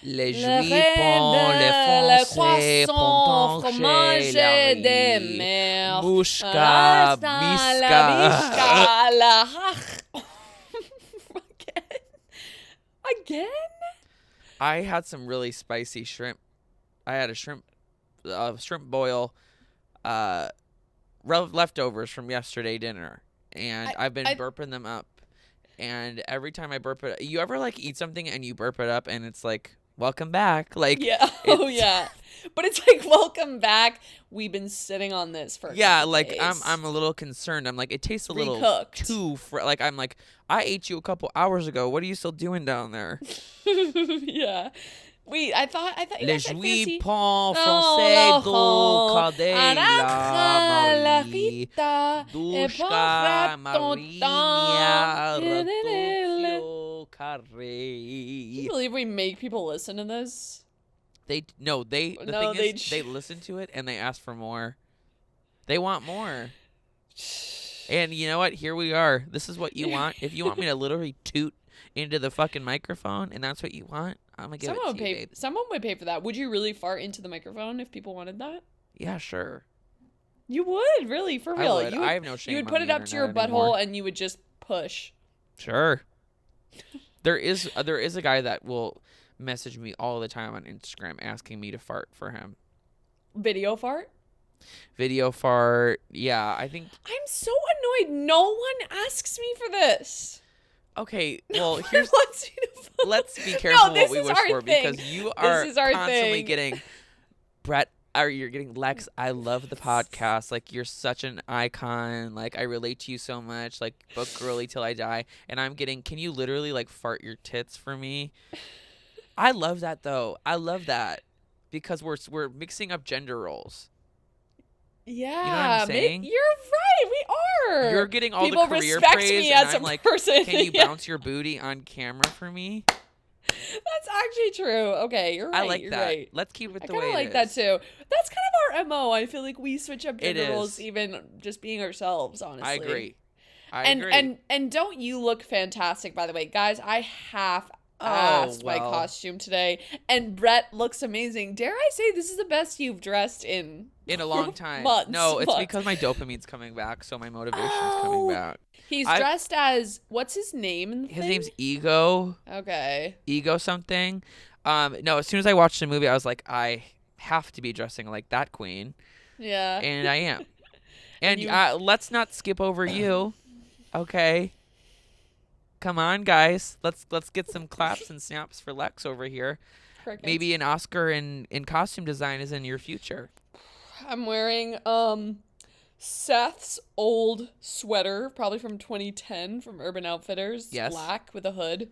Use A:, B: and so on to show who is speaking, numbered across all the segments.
A: Les
B: Le
A: juifs
B: rêve
A: pont, les
B: de le
A: français
B: croissant,
A: pont
B: fromage
A: la
B: des
A: riz,
B: mers.
A: mouchka,
B: Rasta, la
A: miska.
B: bichka, la Again? Again?
A: I had some really spicy shrimp. I had a shrimp boil, uh, leftovers from yesterday dinner, and I've been burping them up. And every time I burp it, you ever like eat something and you burp it up, and it's like, welcome back. Like,
B: yeah. Oh yeah. But it's like, welcome back. We've been sitting on this for
A: like
B: days.
A: I'm a little concerned. I'm like, it tastes a little
B: Recooked.
A: too like I'm like, I ate you a couple hours ago. What are you still doing down there?
B: Yeah. Wait, I thought you
A: Les
B: guys had
A: juifs
B: fancy.
A: pont français do cadela Marie Dushka Marinia Ratufio
B: Can you
A: Carré.
B: believe we make people listen to this?
A: The thing is, they listen to it and they ask for more. They want more. And you know what? Here we are. This is what you want. If you want me to literally toot into the fucking microphone and that's what you want, I'm gonna give it to you, babe.
B: Someone would pay for that. Would you really fart into the microphone if people wanted that?
A: Yeah, sure.
B: You would, really, for real.
A: I would. I have no shame.
B: You would put it up to your butthole and you would just push.
A: Sure. There is a guy that will message me all the time on Instagram asking me to fart for him.
B: Video fart?
A: Video fart. Yeah, I think.
B: I'm so annoyed. No one asks me for this.
A: Okay, well, here's let's be careful what we wish for because you are constantly getting Brett, or you're getting Lex. I love the podcast. Like, you're such an icon. Like, I relate to you so much. Like, book girly till I die. And I'm getting, can you literally like fart your tits for me? I love that though. I love that because we're mixing up gender roles.
B: Yeah,
A: you know what I'm saying?
B: You're right. We are.
A: You're getting all
B: People
A: the career
B: respect
A: praise,
B: me
A: and
B: as
A: I'm
B: a
A: like,
B: person.
A: can you bounce your booty on camera for me?
B: That's actually true. Okay, you're right.
A: I like
B: you're
A: that.
B: Right.
A: Let's keep it the
B: I
A: way it is.
B: I like that too. That's kind of our MO. I feel like we switch up gender roles,
A: is.
B: even just being ourselves. Honestly,
A: I agree.
B: And don't you look fantastic, by the way, guys? I half-assed my costume today, and Brett looks amazing. Dare I say this is the best you've dressed in
A: a long time?
B: months.
A: It's because my dopamine's coming back, so my motivation's coming back.
B: He's dressed as, what's his name in the
A: His
B: thing?
A: name's Ego.
B: Okay.
A: Ego something. No, as soon as I watched the movie, I was like, I have to be dressing like that queen.
B: Yeah.
A: And I am. And let's not skip over you. Okay. Come on, guys. Let's get some claps and snaps for Lex over here.
B: Crickets.
A: Maybe an Oscar in costume design is in your future.
B: I'm wearing Seth's old sweater, probably from 2010 from Urban Outfitters.
A: Yes.
B: Black with a hood.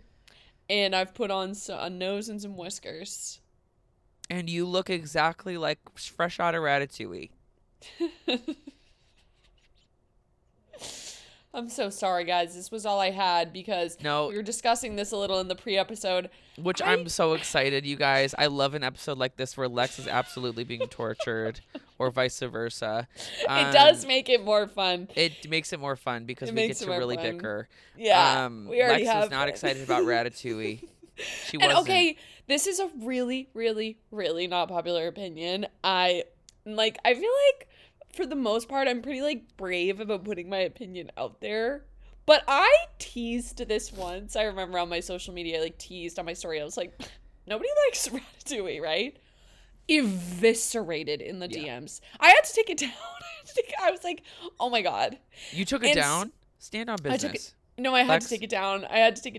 B: And I've put on a nose and some whiskers.
A: And you look exactly like fresh out of Ratatouille.
B: I'm so sorry, guys. This was all I had because we were discussing this a little in the pre-episode.
A: Which I'm so excited, you guys. I love an episode like this where Lex is absolutely being tortured or vice versa.
B: It does make it more fun.
A: It makes it more fun because we get to really bicker.
B: Yeah, we already
A: Lex was not excited about Ratatouille. She wasn't.
B: And okay, this is a really, really, really not popular opinion. I feel like for the most part, I'm pretty like brave about putting my opinion out there. But I teased this once. I remember on my social media, I like teased on my story. I was like, nobody likes Ratatouille, right? Eviscerated in the DMs. I had to take it down. I was like, oh my God.
A: You took it down? Stand on business.
B: I had to take it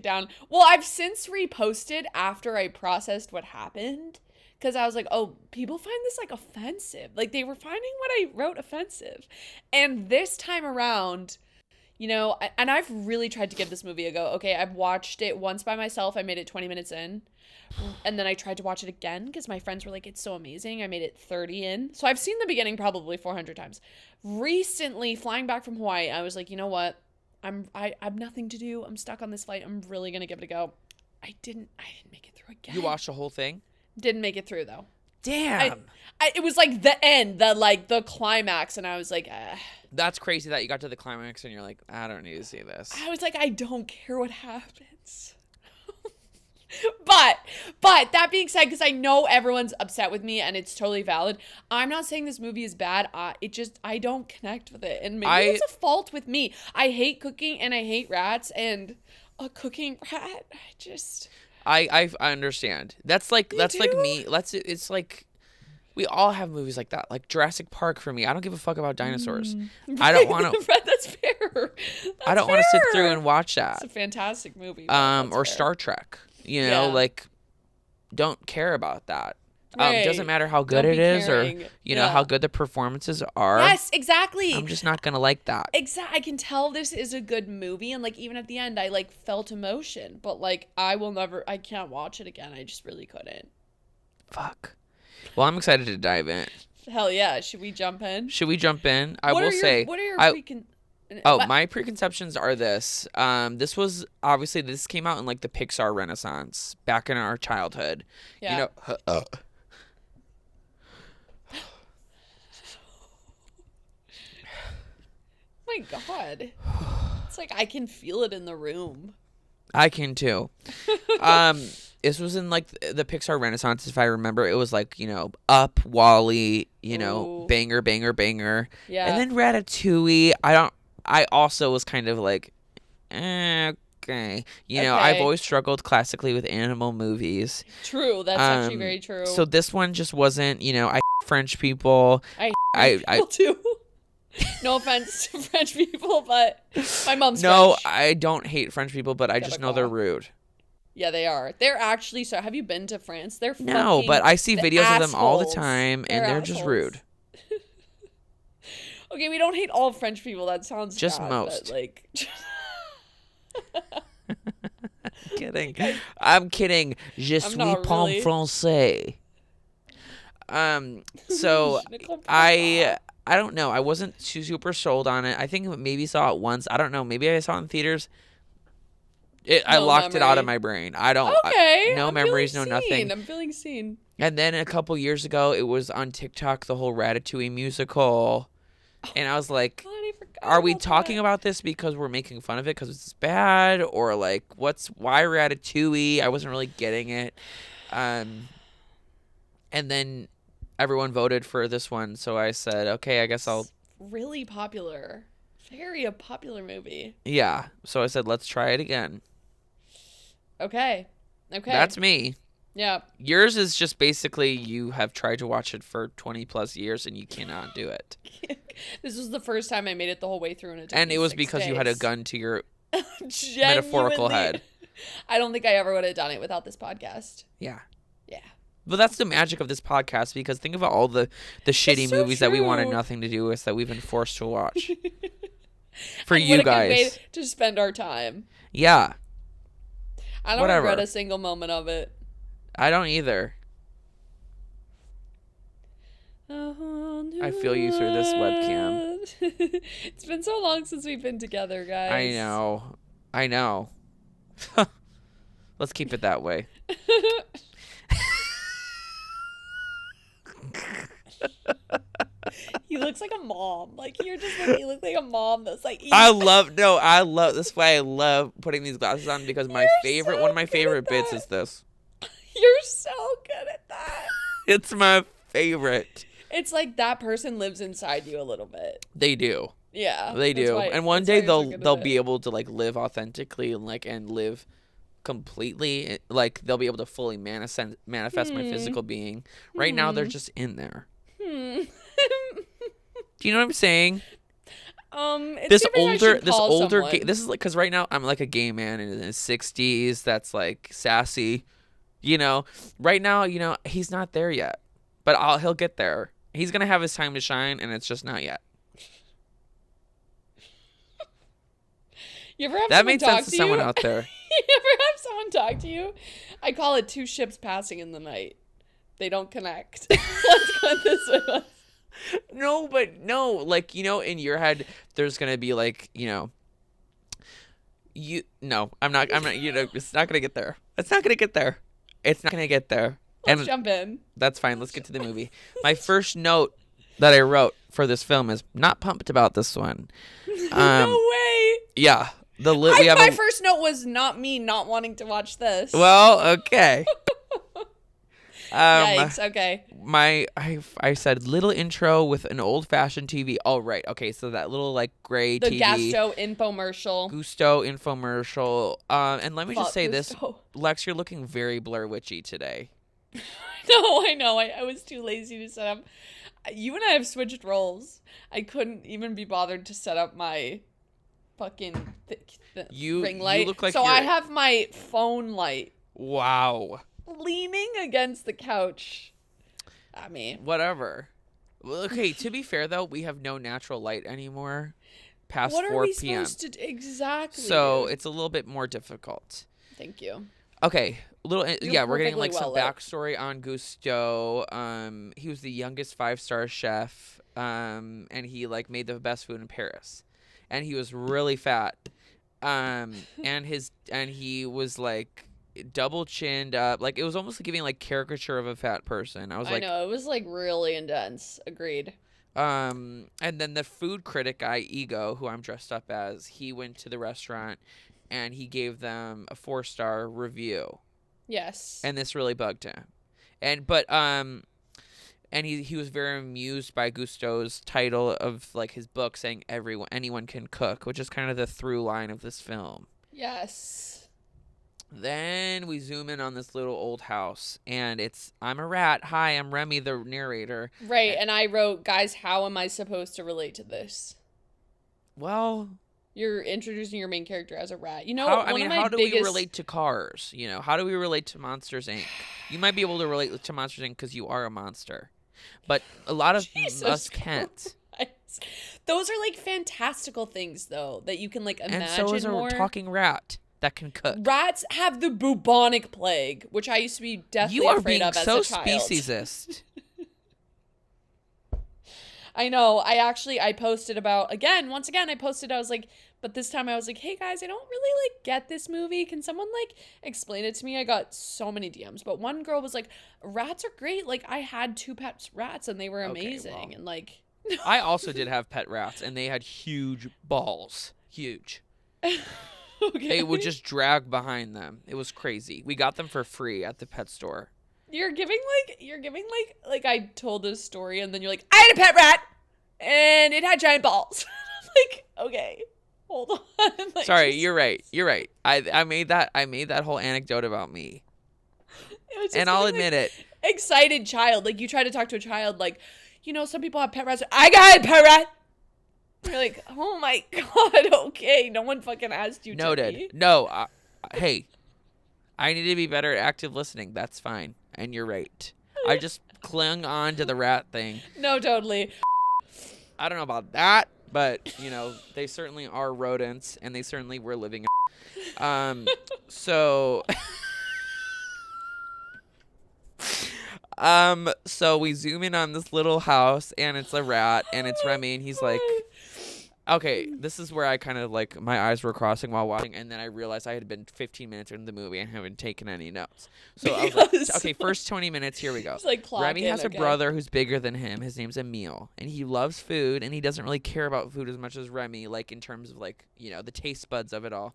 B: down. Well, I've since reposted after I processed what happened. Because I was like, oh, people find this like offensive. Like they were finding what I wrote offensive. And this time around, and I've really tried to give this movie a go. Okay, I've watched it once by myself. I made it 20 minutes in. And then I tried to watch it again because my friends were like, it's so amazing. I made it 30 in. So I've seen the beginning probably 400 times. Recently, flying back from Hawaii, I was like, you know what? I have nothing to do. I'm stuck on this flight. I'm really going to give it a go. I didn't make it through again.
A: You watched the whole thing?
B: Didn't make it through though.
A: Damn.
B: It was like the end, the climax, and I was like,
A: That's crazy that you got to the climax and you're like, I don't need to see this.
B: I was like, I don't care what happens. But that being said, because I know everyone's upset with me and it's totally valid, I'm not saying this movie is bad. I don't connect with it. And maybe it's a fault with me. I hate cooking and I hate rats, and a cooking rat,
A: I understand. That's like me. It's like we all have movies like that. Like Jurassic Park for me. I don't give a fuck about dinosaurs. I don't want to.
B: That's fair.
A: I don't want to sit through and watch that.
B: It's a fantastic movie.
A: Or
B: fair.
A: Star Trek. You know, like, don't care about that. Right. Doesn't matter how good it is or, you know, how good the performances are.
B: Yes, exactly.
A: I'm just not going to like that.
B: Exactly. I can tell this is a good movie. And, like, even at the end, I, like, felt emotion. But, like, I can't watch it again. I just really couldn't.
A: Fuck. Well, I'm excited to dive in.
B: Hell yeah. Should we jump in?
A: I will say.
B: What are your
A: my preconceptions are this. This came out in, like, the Pixar Renaissance back in our childhood.
B: Yeah.
A: You know,
B: my God. It's like I can feel it in the room.
A: I can too. This was in like the Pixar Renaissance, if I remember. It was like, you know, Up, WALL-E, you know, banger, banger, banger.
B: Yeah.
A: And then Ratatouille. I also was kind of like, okay. You know, I've always struggled classically with animal movies.
B: True. That's actually very true.
A: So this one just wasn't, you know, I French people.
B: I people too. No offense to French people, but my mom's French.
A: No, I don't hate French people, but I just know they're rude.
B: Yeah, they are. They're actually so. Have you been to France? They're
A: no, but I see videos
B: assholes.
A: of them all the time, and they're
B: assholes.
A: just rude.
B: Okay, we don't hate all French people. That sounds
A: just
B: bad,
A: most.
B: But, like,
A: I'm kidding. Je suis pas français. So I don't know. I wasn't too super sold on it. I think maybe saw it once. I don't know. Maybe I saw it in theaters. I locked it out of my brain. I don't.
B: Okay.
A: No memories, no nothing.
B: I'm feeling seen.
A: And then a couple years ago, it was on TikTok, the whole Ratatouille musical. And I was like, are we talking about this because we're making fun of it because it's bad? Or like, why Ratatouille? I wasn't really getting it. And then everyone voted for this one. So I said, okay, I guess I'll.
B: Really popular. Very a popular movie.
A: Yeah. So I said, let's try it again. Okay. That's me.
B: Yeah.
A: Yours is just basically you have tried to watch it for 20 plus years and you cannot do it.
B: This was the first time I made it the whole way through, and
A: it was because you had a gun to your metaphorical head.
B: I don't think I ever would have done it without this podcast.
A: Yeah.
B: Yeah.
A: But that's the magic of this podcast, because think about all the shitty movies that we wanted nothing to do with that we've been forced to watch. For you guys.
B: What a good way to spend our time.
A: Yeah.
B: I don't regret a single moment of it.
A: I don't either. I feel you through this webcam.
B: It's been so long since we've been together, guys.
A: I know. Let's keep it that way.
B: He looks like a mom. Like, you look like a mom that's like.
A: I love. That's why I love putting these glasses on, because one of my favorite bits is this.
B: You're so good at that.
A: It's my favorite.
B: It's like that person lives inside you a little bit.
A: They do.
B: Yeah.
A: They do. And one day they'll be able to like live authentically and live completely, like they'll be able to fully manifest my physical being. Right now they're just in there. Do you know what I'm saying?
B: This is
A: like, because right now I'm like a gay man in his 60s that's like sassy, you know. Right now, you know, he's not there yet, but he'll get there. He's gonna have his time to shine, and it's just not yet.
B: You ever have
A: that made sense to
B: you?
A: someone out there?
B: You ever have someone talk to you? I call it two ships passing in the night. They don't connect. Let's go this way.
A: No, like, you know, in your head, there's gonna be like, you know, I'm not, you know, it's not gonna get there. It's not gonna get there.
B: Let's jump in.
A: That's fine. Let's get to the movie. My first note that I wrote for this film is not pumped about this one.
B: No way.
A: Yeah.
B: My first note was not me not wanting to watch this.
A: Well, okay.
B: Yikes, okay.
A: I said little intro with an old-fashioned TV. Oh, right. Okay, so that little like gray
B: the
A: TV.
B: The
A: Gusto infomercial. And let me just say
B: Gusto.
A: this. Lex, you're looking very Blair Witchy today.
B: No, I know. I was too lazy to set up. You and I have switched roles. I couldn't even be bothered to set up my fucking ring light.
A: You look like
B: I have my phone light.
A: Wow.
B: Leaning against the couch. I mean,
A: whatever. Well, okay, to be fair though, we have no natural light anymore past 4 p.m.
B: What are we supposed to exactly?
A: So it's a little bit more difficult.
B: Thank you.
A: Okay, we're getting like some backstory on Gusto. He was the youngest 5-star chef, and he like made the best food in Paris, and he was really fat, and he was like double chinned up, like it was almost like giving like caricature of a fat person. I
B: know it was like really intense. Agreed.
A: And then the food critic guy, Ego, who I'm dressed up as, he went to the restaurant and he gave them a 4-star review.
B: Yes.
A: And this really bugged him. And he was very amused by Gusto's title of like his book saying anyone can cook, which is kind of the through line of this film.
B: Yes.
A: Then we zoom in on this little old house, and I'm a rat. Hi, I'm Remy, the narrator.
B: Right, and I wrote, guys, how am I supposed to relate to this?
A: Well,
B: you're introducing your main character as a rat. You know,
A: how do we relate to cars? You know, how do we relate to Monsters, Inc.? You might be able to relate to Monsters, Inc. because you are a monster, but a lot of us can't.
B: Those are like fantastical things, though, that you can like imagine. And
A: so is
B: more.
A: A talking rat that can cook.
B: Rats have the bubonic plague, which I used to be deathly afraid of as a child.
A: You are being so speciesist.
B: I know. I posted about, once again, I was like, but this time I was like, hey guys, I don't really like get this movie. Can someone like explain it to me? I got so many DMs, but one girl was like, rats are great. Like I had 2 pet rats and they were amazing. Okay, well, and like,
A: I also did have pet rats and they had huge balls. Huge. Okay. They would just drag behind them. It was crazy. We got them for free at the pet store.
B: You're giving like I told this story and then you're like, I had a pet rat and it had giant balls. I'm like, okay, hold on. Like,
A: sorry, you're right. I made that whole anecdote about me. And I'll admit it.
B: Excited child. Like you try to talk to a child like, you know, some people have pet rats. I got a pet rat. You're like, oh my god, okay. No one fucking asked you.
A: Noted.
B: Jenny.
A: No, hey, I need to be better at active listening. That's fine. And you're right. I just clung on to the rat thing.
B: No, totally.
A: I don't know about that, but, you know, they certainly are rodents, and they certainly were living so... So we zoom in on this little house, and it's a rat, and it's Remy, and he's like... Okay, this is where I kind of like my eyes were crossing while watching, and then I realized I had been 15 minutes into the movie and haven't taken any notes. So I was like, okay, first 20 minutes, here we go.
B: Like
A: Remy has a brother who's bigger than him. His name's Emile, and he loves food, and he doesn't really care about food as much as Remy, like in terms of like, you know, the taste buds of it all.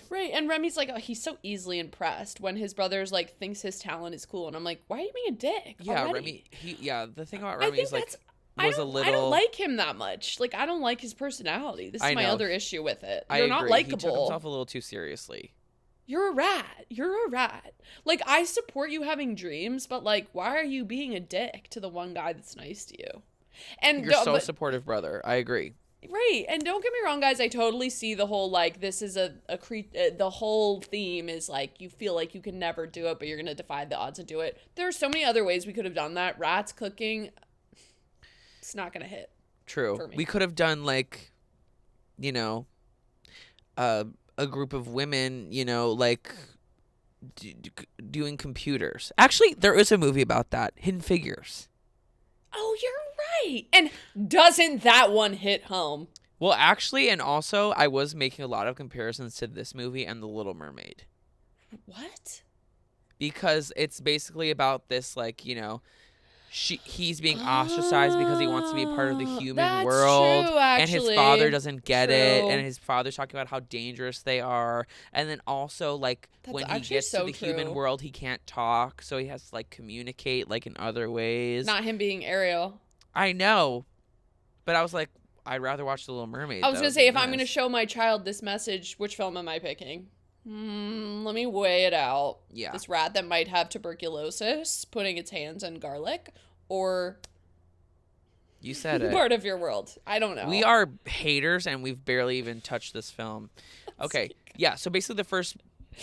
B: Right, and Remy's like, oh, he's so easily impressed when his brother's like thinks his talent is cool, and I'm like, why are you being a dick?
A: Yeah,
B: already?
A: Remy. The thing about Remy is like.
B: I don't like him that much. Like, I don't like his personality. This is my other issue with it. You're not likable.
A: He took himself a little too seriously.
B: You're a rat. Like, I support you having dreams, but, like, why are you being a dick to the one guy that's nice to you? And
A: you're supportive, brother. I agree.
B: Right. And don't get me wrong, guys. I totally see the whole, like, this is the whole theme is, like, you feel like you can never do it, but you're going to defy the odds and do it. There are so many other ways we could have done that. Rats cooking... It's not gonna hit.
A: True. We could have done like, you know, a group of women, you know, like doing computers. Actually, there is a movie about that, Hidden Figures.
B: Oh, you're right. And doesn't that one hit home?
A: Well, actually, and also, I was making a lot of comparisons to this movie and The Little Mermaid.
B: What?
A: Because it's basically about this, like, you know, he's being ostracized because he wants to be a part of the human world.
B: That's true, actually.
A: And his father doesn't get it.
B: True.
A: And his father's talking about how dangerous they are. And then also, like, when he gets to the human world, he can't talk. So he has to, like, communicate, like, in other ways.
B: Not him being Ariel.
A: I know. But I was like, I'd rather watch The Little Mermaid.
B: I was going to say, if I'm going to show my child this message, which film am I picking? Let me weigh it out.
A: Yeah.
B: This rat that might have tuberculosis, putting its hands in garlic, or...
A: You said it.
B: Part of your world. I don't know.
A: We are haters, and we've barely even touched this film. Okay. Yeah, so basically the first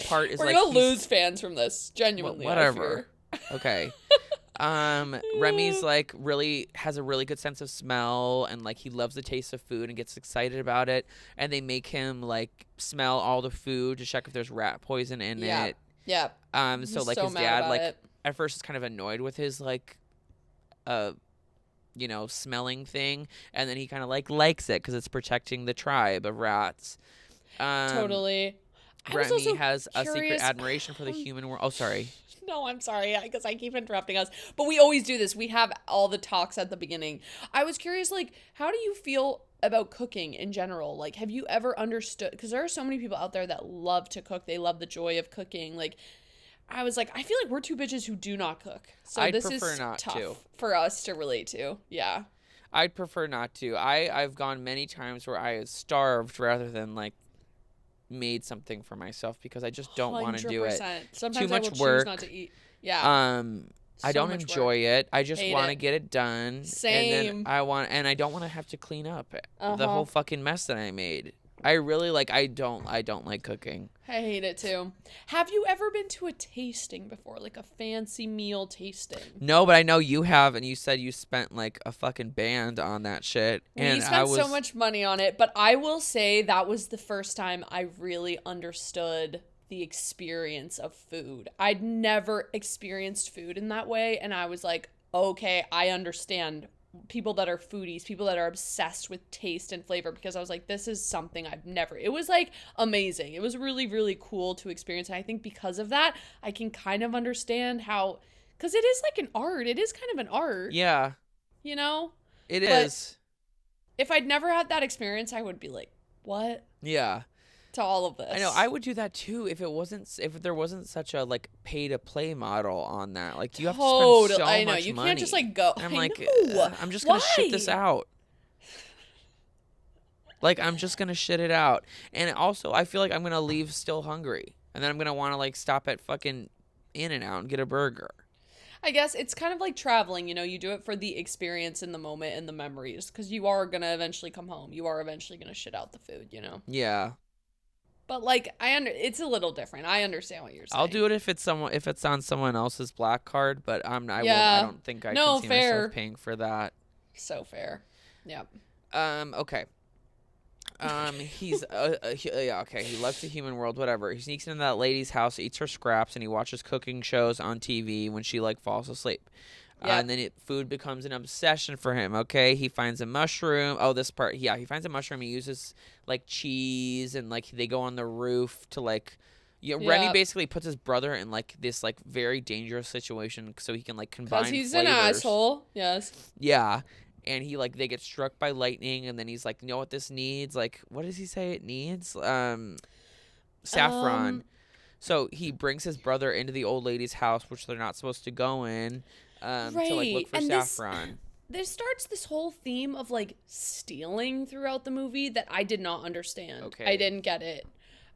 A: part is
B: We're
A: like...
B: We're going to lose fans from this, genuinely.
A: Whatever. Okay. Remy's like has a really good sense of smell, and like he loves the taste of food and gets excited about it, and they make him like smell all the food to check if there's rat poison in it.
B: Yeah.
A: So like his dad like at first is kind of annoyed with his like smelling thing, and then he kind of like likes it because it's protecting the tribe of rats.
B: Totally.
A: Remy has a secret admiration for the human world. Oh, sorry.
B: No, I'm sorry, because I keep interrupting us. But we always do this. We have all the talks at the beginning. I was curious, like, how do you feel about cooking in general? Like, have you ever understood? Because there are so many people out there that love to cook. They love the joy of cooking. Like, I was like, I feel like we're two bitches who do not cook. So this is tough for us to relate to. Yeah.
A: I'd prefer not to. I've gone many times where I was starved rather than, like, made something for myself because I just don't want to do it.
B: Sometimes
A: too much
B: I will
A: work.
B: choose not to eat. Yeah.
A: I don't enjoy it. I just want to get it done.
B: Same.
A: And then I don't want to have to clean up the whole fucking mess that I made. I really I don't like cooking.
B: I hate it too. Have you ever been to a tasting before, like a fancy meal tasting?
A: No, but I know you have, and you said you spent like a fucking band on that shit. And
B: we spent so much money on it, but I will say that was the first time I really understood the experience of food. I'd never experienced food in that way, and I was like, okay, I understand people that are foodies, people that are obsessed with taste and flavor, because I was like, this is something it was like amazing. It was really, really cool to experience. And I think because of that, I can kind of understand how, because it is like an art. It is kind of an art.
A: Yeah.
B: You know?
A: It is.
B: If I'd never had that experience, I would be like, what?
A: Yeah.
B: To all of this.
A: I know. I would do that too if there wasn't such a like pay to play model on that. Like you have to spend so much money. I know.
B: You can't just like go.
A: I'm like, I'm just gonna shit this out. Like I'm just gonna shit it out. And also, I feel like I'm gonna leave still hungry, and then I'm gonna want to like stop at fucking In-N-Out and get a burger.
B: I guess it's kind of like traveling, you do it for the experience in the moment and the memories, because you are gonna eventually come home. You are eventually gonna shit out the food,
A: Yeah.
B: But like it's a little different. I understand what you're saying.
A: I'll do it if it's on someone else's black card, but I don't think I can see myself paying for that.
B: So fair. Yep.
A: Okay. He's okay. He loves the human world, whatever. He sneaks into that lady's house, eats her scraps, and he watches cooking shows on TV when she like falls asleep. Yeah. And then food becomes an obsession for him. Okay, he finds a mushroom. Oh, this part. Yeah, he finds a mushroom. He uses like cheese, and like they go on the roof to like. Remy basically puts his brother in like this like very dangerous situation so he can like combine. Because
B: he's
A: flavors.
B: An asshole. Yes.
A: Yeah, and he like they get struck by lightning, and then he's like, you know what this needs? Like, what does he say it needs? Saffron. So he brings his brother into the old lady's house, which they're not supposed to go in. To like look for saffron.
B: This starts this whole theme of like stealing throughout the movie that I did not understand.
A: Okay.
B: I didn't get it.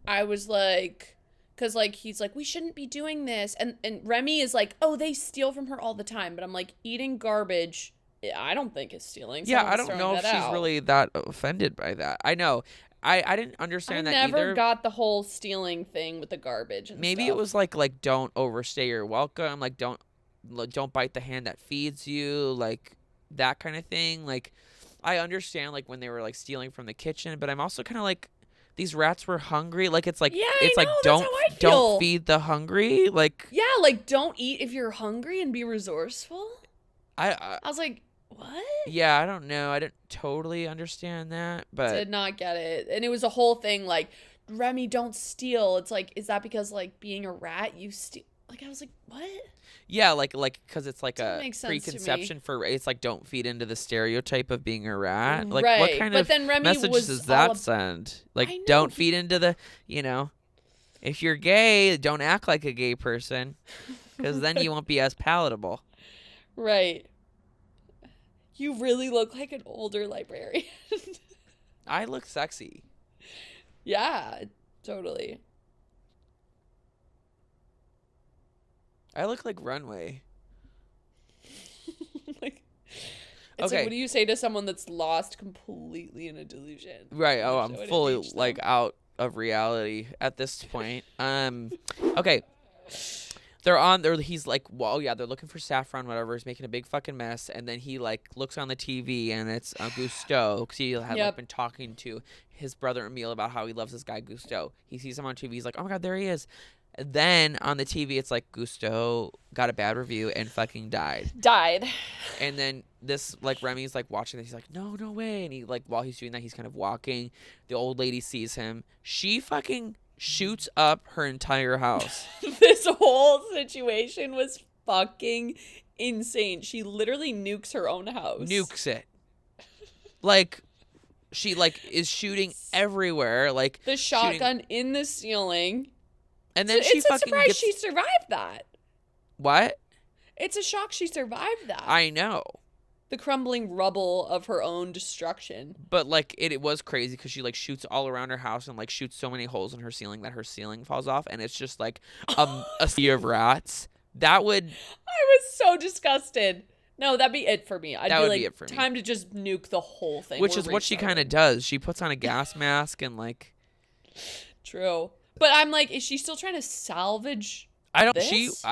B: I was like, because like he's like, we shouldn't be doing this, and Remy is like, oh, they steal from her all the time, but I'm like, eating garbage, I don't think is stealing.
A: Yeah, I don't know if she's really that offended by that. I know. I didn't understand that either. I
B: never got the whole stealing thing with the garbage and
A: Maybe
B: stuff.
A: It was like don't overstay your welcome, like don't bite the hand that feeds you, like that kind of thing. Like I understand like when they were like stealing from the kitchen, but I'm also kind of like, these rats were hungry. Like it's like don't feed the hungry. Like
B: like don't eat if you're hungry and be resourceful. I was like, what?
A: Yeah, I don't know. I didn't totally understand that, but
B: did not get it. And it was a whole thing like, Remy, don't steal. It's like, is that because like being a rat you steal? Like, I was like, what?
A: Yeah, like because it's like
B: Doesn't
A: a
B: make sense
A: preconception for it's like don't feed into the stereotype of being a rat. Like
B: Right.
A: what kind
B: But
A: of
B: then Remy
A: message
B: was
A: does
B: all
A: that send? Like
B: I know,
A: don't feed into the, you know, if you're gay, don't act like a gay person because then you won't be as palatable.
B: Right. You really look like an older librarian.
A: I look sexy.
B: Yeah, totally.
A: I look like Runway.
B: Like, it's like, what do you say to someone that's lost completely in a delusion?
A: Right. Oh, I'm fully like out of reality at this point. Okay. He's like, well, yeah, they're looking for Saffron, whatever. He's making a big fucking mess. And then he like looks on the TV and it's Gusteau, because he had like been talking to his brother Emile about how he loves this guy Gusteau. He sees him on TV. He's like, oh my God, there he is. And then on the TV, it's like Gusteau got a bad review and fucking died. And then this, like, Remy's like watching this. He's like, no way. And he like, while he's doing that, he's kind of walking. The old lady sees him. She fucking shoots up her entire house.
B: This whole situation was fucking insane. She literally nukes her own house.
A: Nukes it. Like, she like is shooting everywhere. Like
B: the shotgun in the ceiling.
A: And then
B: it's a surprise she survived that.
A: What?
B: It's a shock she survived that.
A: I know.
B: The crumbling rubble of her own destruction.
A: But like it was crazy because she like shoots all around her house and like shoots so many holes in her ceiling that her ceiling falls off, and it's just like a sea of rats. That would.
B: I was so disgusted. No, that'd be it for me. I'd
A: that
B: be
A: would
B: like,
A: be it for me.
B: Time to just nuke the whole thing.
A: Which is what she kind of does. She puts on a gas mask and like.
B: True. But I'm like, is she still trying to salvage this?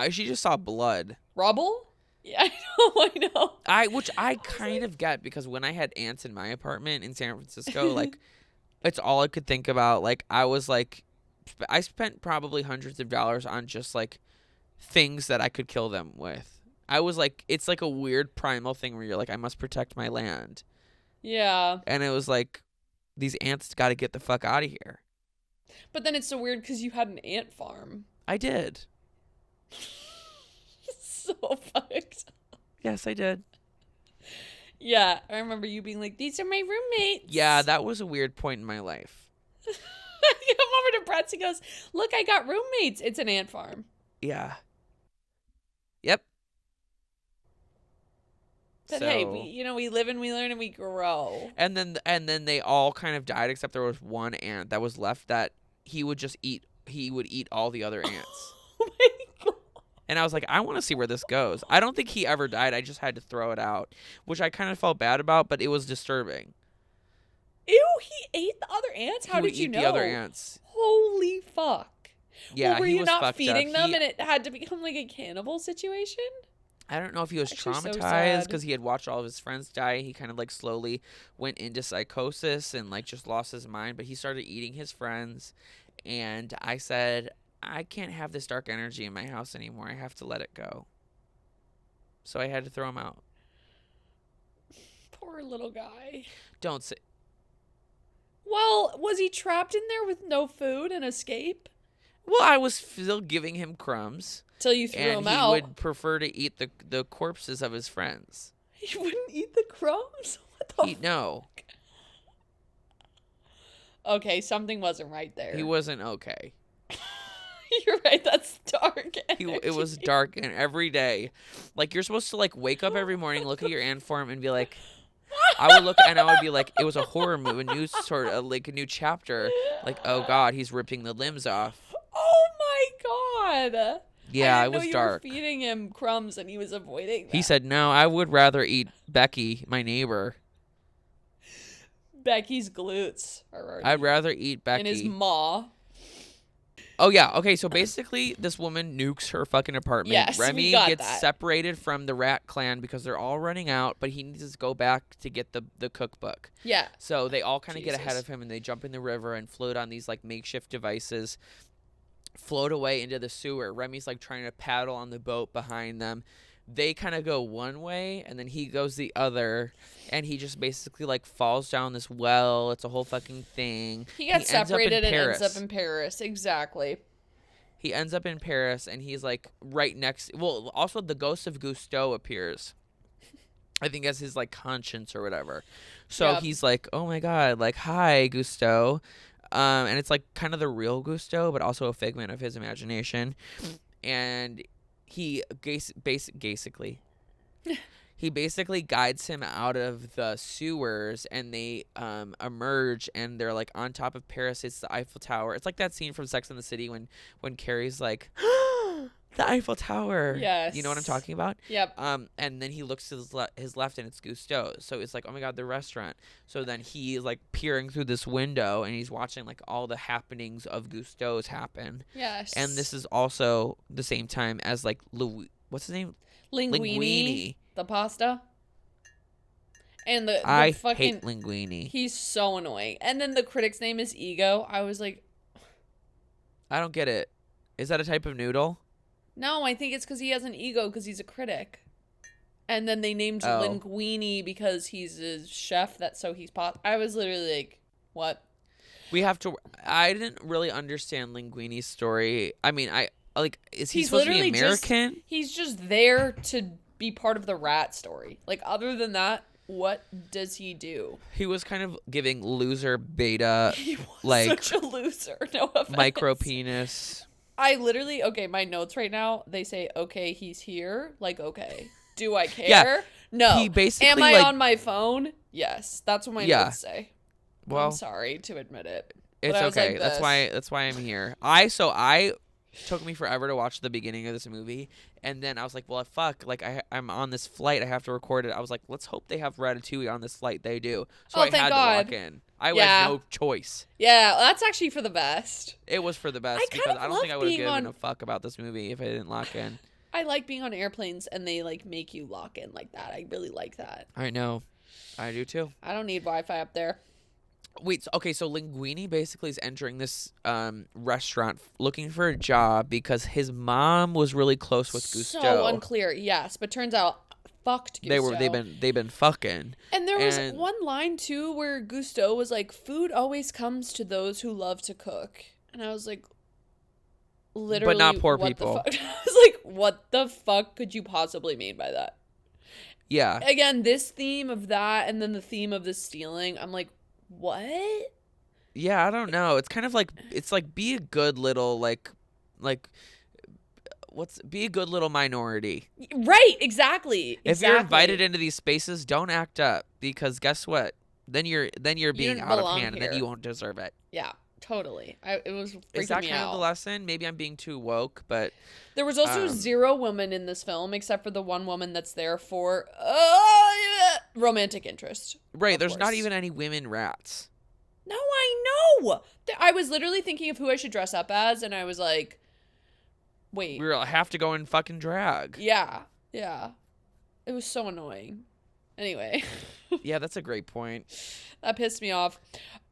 A: She just saw blood.
B: Rubble? Yeah, I know.
A: Which I kind of get, because when I had ants in my apartment in San Francisco, like, it's all I could think about. Like, I was like, I spent probably hundreds of dollars on just like things that I could kill them with. I was like, it's like a weird primal thing where you're like, I must protect my land.
B: Yeah.
A: And it was like, these ants got to get the fuck out of here.
B: But then it's so weird because you had an ant farm.
A: I did.
B: So fucked.
A: Yes, I did.
B: Yeah, I remember you being like, these are my roommates.
A: Yeah, that was a weird point in my life.
B: I come over to Brett's, he goes, look, I got roommates. It's an ant farm.
A: Yeah. Yep.
B: But hey, we live and we learn and we grow.
A: And then they all kind of died, except there was one ant that was left that he would eat all the other ants.
B: Oh my God.
A: And I was like, I want to see where this goes. I don't think he ever died. I just had to throw it out, which I kind of felt bad about, but it was disturbing.
B: Ew, he ate the other ants? How did you know?
A: The other ants.
B: Holy fuck.
A: Yeah,
B: well, were you not feeding them
A: and
B: it had to become like a cannibal situation?
A: I don't know if he was traumatized because he had watched all of his friends die. He kind of like slowly went into psychosis and like just lost his mind, but he started eating his friends. And I said, I can't have this dark energy in my house anymore. I have to let it go. So I had to throw him out.
B: Poor little guy.
A: Don't say.
B: Well, was he trapped in there with no food and escape?
A: Well, I was still giving him crumbs.
B: Till you threw him out.
A: And he would prefer to eat the corpses of his friends.
B: He wouldn't eat the crumbs? What the fuck?
A: No.
B: Okay, something wasn't right there.
A: He wasn't okay.
B: You're right, that's dark energy.
A: It was dark, and every day, like, you're supposed to like wake up every morning, look at your ant farm, and be like, I would look and I would be like, it was a horror movie, a new sort of like a new chapter. Like, oh God, he's ripping the limbs off.
B: Oh my God.
A: Yeah, it was dark.
B: You were feeding him crumbs and he was avoiding that.
A: He said, no, I would rather eat Becky, my neighbor.
B: Becky's glutes.
A: I'd rather eat Becky.
B: And his maw.
A: Oh, yeah. Okay, so basically, this woman nukes her fucking apartment.
B: Yes,
A: Remy gets separated from the rat clan because they're all running out, but he needs to go back to get the cookbook.
B: Yeah.
A: So they all kind of get ahead of him, and they jump in the river and float on these, like, makeshift devices, float away into the sewer. Remy's, like, trying to paddle on the boat behind them. They kind of go one way, and then he goes the other, and he just basically, like, falls down this well. It's a whole fucking thing.
B: He gets separated and ends up in Paris. Exactly.
A: he ends up in Paris, and he's like right next. Well, also the ghost of Gusteau appears. I think as his like conscience or whatever. So he's like, oh my god, like hi Gusteau, and it's like kind of the real Gusteau, but also a figment of his imagination, and he basically. He basically guides him out of the sewers, and they emerge, and they're like on top of Paris. It's the Eiffel Tower. It's like that scene from Sex and the City when Carrie's like, the Eiffel Tower.
B: Yes.
A: You know what I'm talking about?
B: Yep.
A: And then he looks to his left, and it's Gusteau. So it's like, oh my god, the restaurant. So then he is like peering through this window, and he's watching like all the happenings of Gusteau's happen.
B: Yes.
A: And this is also the same time as like what's his name?
B: Linguini. The pasta. And the
A: I
B: fucking
A: hate Linguini.
B: He's so annoying. And then the critic's name is Ego. I was like,
A: I don't get it. Is that a type of noodle?
B: no, I think it's because he has an ego because he's a critic. And then they named Linguini because he's a chef. He's pasta. I was literally like, what?
A: I didn't really understand Linguini's story. I mean, is he
B: He's
A: supposed to be
B: literally
A: American?
B: He's just there to be part of the rat story. Like, other than that, what does he do?
A: He was kind of giving loser beta,
B: he was
A: like
B: such a loser. No offense.
A: Micro penis.
B: I literally, my notes right now, they say, okay, he's here. Like, okay. Do I care?
A: Yeah,
B: no.
A: he basically,
B: am I on my phone? Yes. That's what my notes say.
A: Well,
B: I'm sorry to admit it.
A: It's okay. Like, that's why I'm here. Took me forever to watch the beginning of this movie, and then I was like, well, fuck, like I'm on this flight, I have to record it. I was like, let's hope they have Ratatouille on this flight. They do. So I had to lock in. I had no choice.
B: Yeah, that's actually for the best.
A: It was for the best because I don't think I would have given a fuck about this movie if I didn't lock in.
B: I like being on airplanes and they like make you lock in like that. I really like that.
A: I know. I do too.
B: I don't need Wi-Fi up there.
A: Wait, so Linguini basically is entering this restaurant looking for a job because his mom was really close with Gusteau.
B: So unclear, yes, but turns out fucked Gusteau.
A: They've been fucking.
B: And there was one line too where Gusteau was like, "Food always comes to those who love to cook," and I was like, literally,
A: but not poor people.
B: I was like, what the fuck could you possibly mean by that?
A: Yeah.
B: Again, this theme of that, and then the theme of the stealing. I'm like, what?
A: Yeah, I don't know. It's kind of like be a good little be a good little minority.
B: Right, exactly.
A: If you're invited into these spaces, don't act up because guess what? Then you're being out of hand, and then you won't deserve it.
B: Yeah, totally. It was freaking me out.
A: Is that kind of the lesson? Maybe I'm being too woke, but
B: there was also 0 women in this film except for the one woman that's there for romantic interest.
A: Right, there's not even any women rats.
B: No, I know. I was literally thinking of who I should dress up as, and I was like, wait.
A: We have to go in fucking drag.
B: Yeah. It was so annoying. Anyway.
A: Yeah, that's a great point.
B: That pissed me off.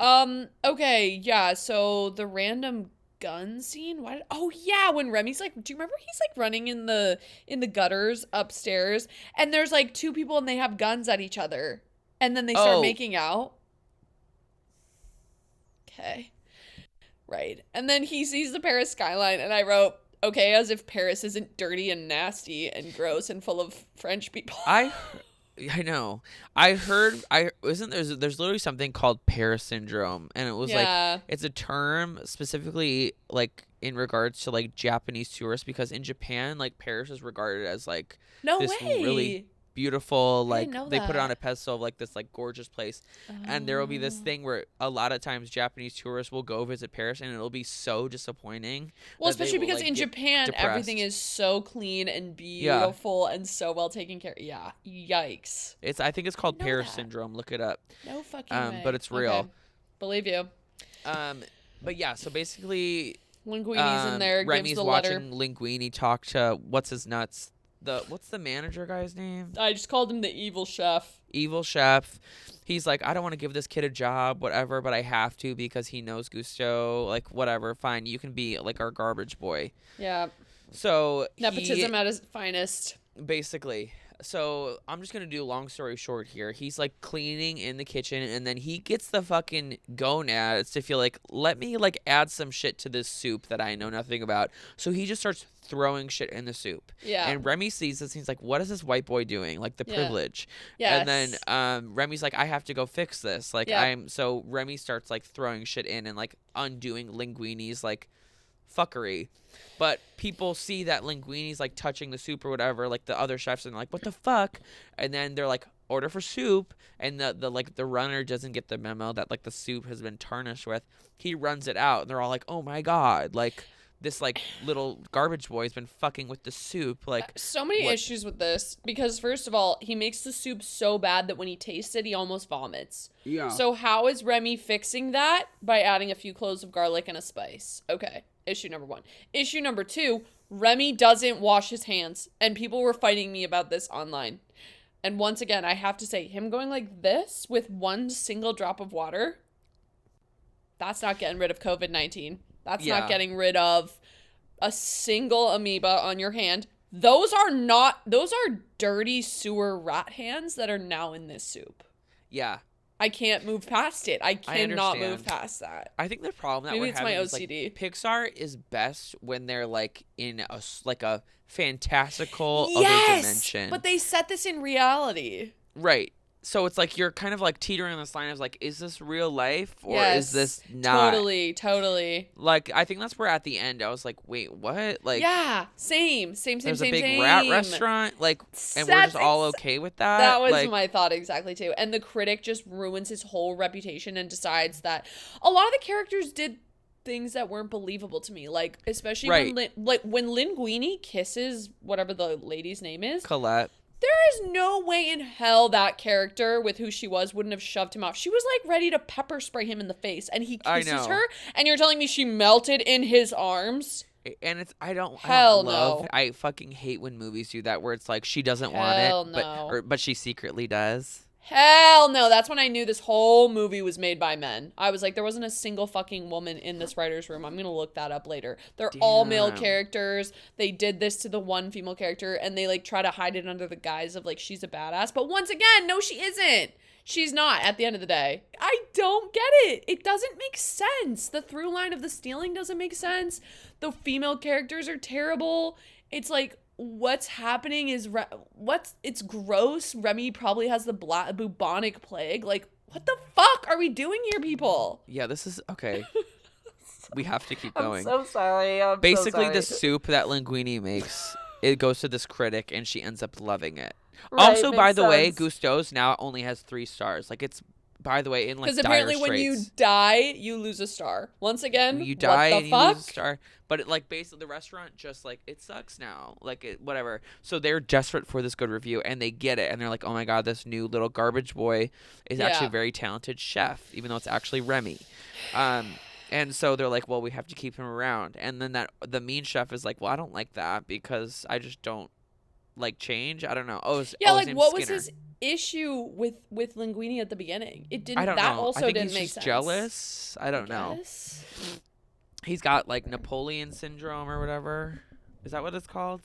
B: Okay, yeah, so the random gun scene. When Remy's like, do you remember he's like running in the gutters upstairs, and there's like 2 people and they have guns at each other, and then they start making out. Okay. Right. And then he sees the Paris skyline, and I wrote, okay, as if Paris isn't dirty and nasty and gross and full of French people.
A: I know. I heard. There's literally something called Paris syndrome, and it was like it's a term specifically like in regards to like Japanese tourists, because in Japan like Paris is regarded as like really beautiful, like they put it on a pedestal of like this like gorgeous place. And there will be this thing where a lot of times Japanese tourists will go visit Paris and it'll be so disappointing.
B: Well, especially because in Japan everything is so clean and beautiful and so well taken care of. Yeah, yikes.
A: I think it's called Paris syndrome. Look it up.
B: No fucking way.
A: But it's real.
B: Okay. Believe you.
A: But yeah, so basically
B: Linguini's in there,
A: Remy's
B: gives the letter.
A: watching Linguini talk to what's his nuts. What's the manager guy's name?
B: I just called him the evil chef.
A: Evil chef. He's like, I don't want to give this kid a job, whatever, but I have to because he knows Gusteau. Like, whatever, fine. You can be like our garbage boy.
B: Yeah.
A: So
B: nepotism at its finest.
A: Basically. So I'm just gonna do a long story short here. He's like cleaning in the kitchen, and then he gets the fucking gonads to feel like, let me like add some shit to this soup that I know nothing about. So he just starts throwing shit in the soup.
B: Yeah.
A: And Remy sees this, and he's like, what is this white boy doing? Like the privilege.
B: Yes.
A: And then Remy's like, I have to go fix this. Like so Remy starts like throwing shit in and like undoing Linguini's like fuckery. But people see that Linguini's like touching the soup or whatever, like the other chefs, and they're like, what the fuck? And then they're like, order for soup, and the runner doesn't get the memo that like the soup has been tarnished with. He runs it out, and they're all like, oh my god, like this like little garbage boy has been fucking with the soup. Like
B: so many issues with this, because first of all, he makes the soup so bad that when he tastes it, he almost vomits.
A: Yeah.
B: So how is Remy fixing that? By adding a few cloves of garlic and a spice. Okay. Issue number 1. Issue number 2, Remy doesn't wash his hands, and people were fighting me about this online. And once again, I have to say, him going like this with one single drop of water, that's not getting rid of COVID-19. That's not getting rid of a single amoeba on your hand. Those are dirty sewer rat hands that are now in this soup.
A: Yeah.
B: I can't move past it. I cannot move past that.
A: I think the problem that
B: Maybe
A: we're having
B: it's my
A: is
B: OCD.
A: like, Pixar is best when they're like in a fantastical other dimension.
B: But they set this in reality.
A: Right. So it's like you're kind of like teetering on this line of like, is this real life or is this not?
B: Totally.
A: Like, I think that's where at the end I was like, wait, what? Like,
B: yeah, same.
A: There's a big rat restaurant, like, and we're just all okay with that.
B: That was
A: like,
B: my thought exactly too. And the critic just ruins his whole reputation and decides that a lot of the characters did things that weren't believable to me, like especially when Linguini kisses whatever the lady's name is,
A: Colette.
B: There is no way in hell that character with who she was wouldn't have shoved him off. She was like ready to pepper spray him in the face, and he kisses her, and you're telling me she melted in his arms?
A: And
B: no.
A: I fucking hate when movies do that, where it's like she doesn't want it, but she secretly does.
B: Hell no. That's when I knew this whole movie was made by men. I was like, there wasn't a single fucking woman in this writer's room. I'm going to look that up later. They're all male characters. They did this to the one female character, and they like try to hide it under the guise of like, she's a badass. But once again, no, she isn't. She's not at the end of the day. I don't get it. It doesn't make sense. The through line of the stealing doesn't make sense. The female characters are terrible. It's like, what's happening is it's gross. Remy probably has the bubonic plague. Like, what the fuck are we doing here, people?
A: Yeah, this is okay. We have to keep going.
B: I'm so sorry.
A: Basically, the soup that Linguini makes, it goes to this critic, and she ends up loving it.
B: Right,
A: also, by the way, Gusteau's now only has 3 stars. Like, it's, by the way, in like dire straits.
B: Because apparently when you die, you lose a star. Once again,
A: you die
B: what the
A: and
B: fuck?
A: you lose a star. But it, like, basically the restaurant just like, it sucks now. Like, it, whatever. So they're desperate for this good review, and they get it, and they're like, oh my god, this new little garbage boy is actually a very talented chef, even though it's actually Remy. And so they're like, well, we have to keep him around. And then the mean chef is like, well, I don't like that because I just don't like change. I don't know. His
B: what
A: Skinner.
B: was his issue with Linguini at the beginning? It didn't.
A: I don't
B: that
A: know.
B: also
A: I think
B: didn't
A: he's
B: make
A: just
B: sense.
A: Jealous. I don't know. He's got like Napoleon syndrome or whatever. Is that what it's called?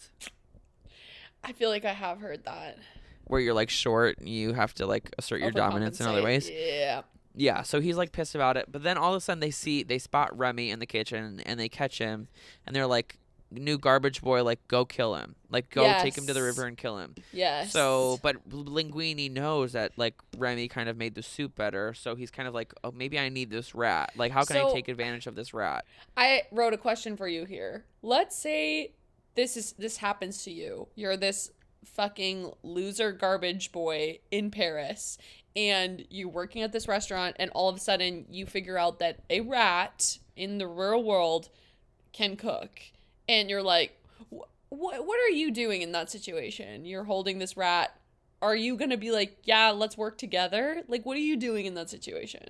B: I feel like I have heard that.
A: Where you're like short and you have to like assert your dominance in other ways.
B: Yeah.
A: Yeah, so he's like pissed about it, but then all of a sudden they spot Remy in the kitchen and they catch him, and they're like, new garbage boy, like, go kill him, like, go take him to the river and kill him.
B: Yes.
A: So, but Linguini knows that like Remy kind of made the soup better, so he's kind of like, oh, maybe I need this rat. Like, how can I take advantage of this rat? I
B: wrote a question for you here. Let's say this happens to you. You're this fucking loser garbage boy in Paris, and you're working at this restaurant, and all of a sudden you figure out that a rat in the real world can cook. And you're like, what are you doing in that situation? You're holding this rat. Are you going to be like, yeah, let's work together? Like, what are you doing in that situation?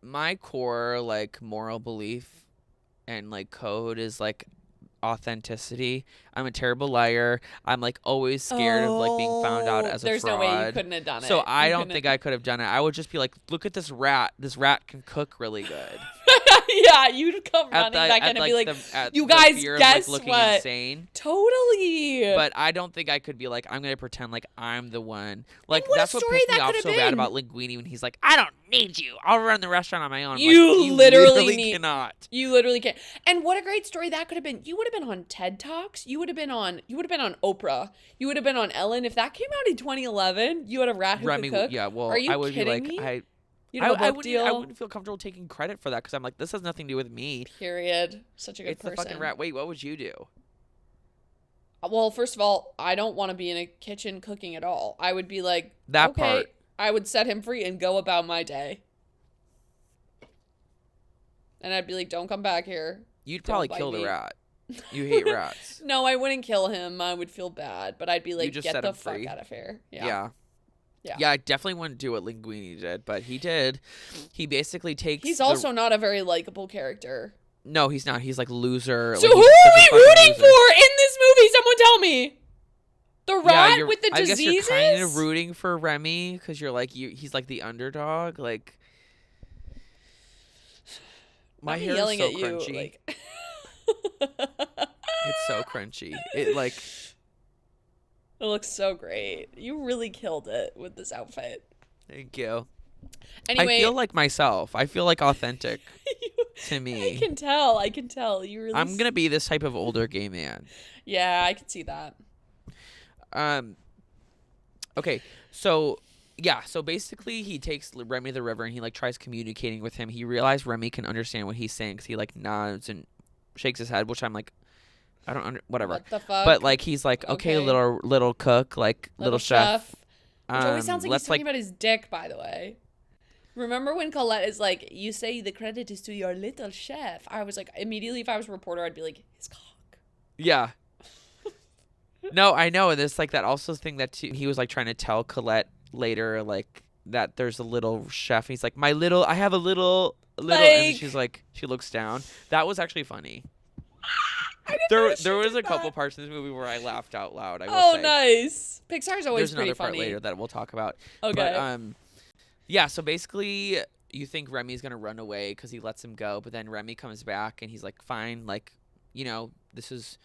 A: My core, like, moral belief and, like, code is, like, authenticity. I'm a terrible liar. I'm like always scared of like being found out as a fraud.
B: There's no way you couldn't have done it.
A: So I don't think I could have done it. I would just be like, look at this rat. This rat can cook really good.
B: Yeah, you'd come running back in and be like, you guys, guess looking what?
A: Insane.
B: Totally.
A: But I don't think I could be like, I'm going to pretend like I'm the one. Like, that's what pissed me off so bad about Linguini when he's like, I don't need you. I'll run the restaurant on my own.
B: You literally
A: cannot.
B: You literally can't. And what a great story that could have been. You would have been on TED Talks. You would have been on Oprah. You would have been on Ellen. If that came out in 2011, you had a rat who could cook.
A: Yeah, well,
B: are you
A: I would
B: kidding
A: be like,
B: me?
A: I wouldn't feel comfortable taking credit for that because I'm like, this has nothing to do with me.
B: Period. Such a good person.
A: It's the fucking rat. Wait, what would you do?
B: Well, first of all, I don't want to be in a kitchen cooking at all. I would be like,
A: that
B: okay,
A: part.
B: I would set him free and go about my day. And I'd be like, don't come back here.
A: You'd probably kill the rat. You hate rats.
B: No, I wouldn't kill him. I would feel bad. But I'd be like, get the fuck out of here.
A: Yeah. Yeah, I definitely wouldn't do what Linguini did, but he did. He basically takes...
B: He's also not a very likable character.
A: No, he's not. He's like loser.
B: So who are we rooting for in this movie? Someone tell me. The rat with the diseases?
A: I guess you're kind of rooting for Remy because you're like, he's like the underdog. Like... My hair is so crunchy. It's so crunchy. It
B: looks so great. You really killed it with this outfit.
A: Thank you.
B: Anyway,
A: I feel like myself. I feel like authentic to me.
B: I can tell. You really.
A: I'm gonna be this type of older gay man.
B: Yeah, I can see that.
A: Okay, so. Yeah, so basically he takes Remy to the river and he like tries communicating with him. He realized Remy can understand what he's saying because he like nods and shakes his head, which I'm like, I don't whatever.
B: What the fuck?
A: But like he's like, okay, little cook, like little chef.
B: Which always sounds like he's talking about his dick, by the way. Remember when Colette is like, you say the credit is to your little chef? I was like, immediately if I was a reporter, I'd be like, his cock.
A: Yeah. No, I know. And there's like that also thing that he was like trying to tell Colette later, like that there's a little chef. And he's like, I have a little, like, and she's like, she looks down. That was actually funny. There was a couple parts in this movie where I laughed out loud. I will say.
B: Nice. Pixar's always pretty funny.
A: There's another part later that we'll talk about.
B: Okay.
A: But, yeah. So basically, you think Remy's gonna run away because he lets him go, but then Remy comes back and he's like, fine, like, this is,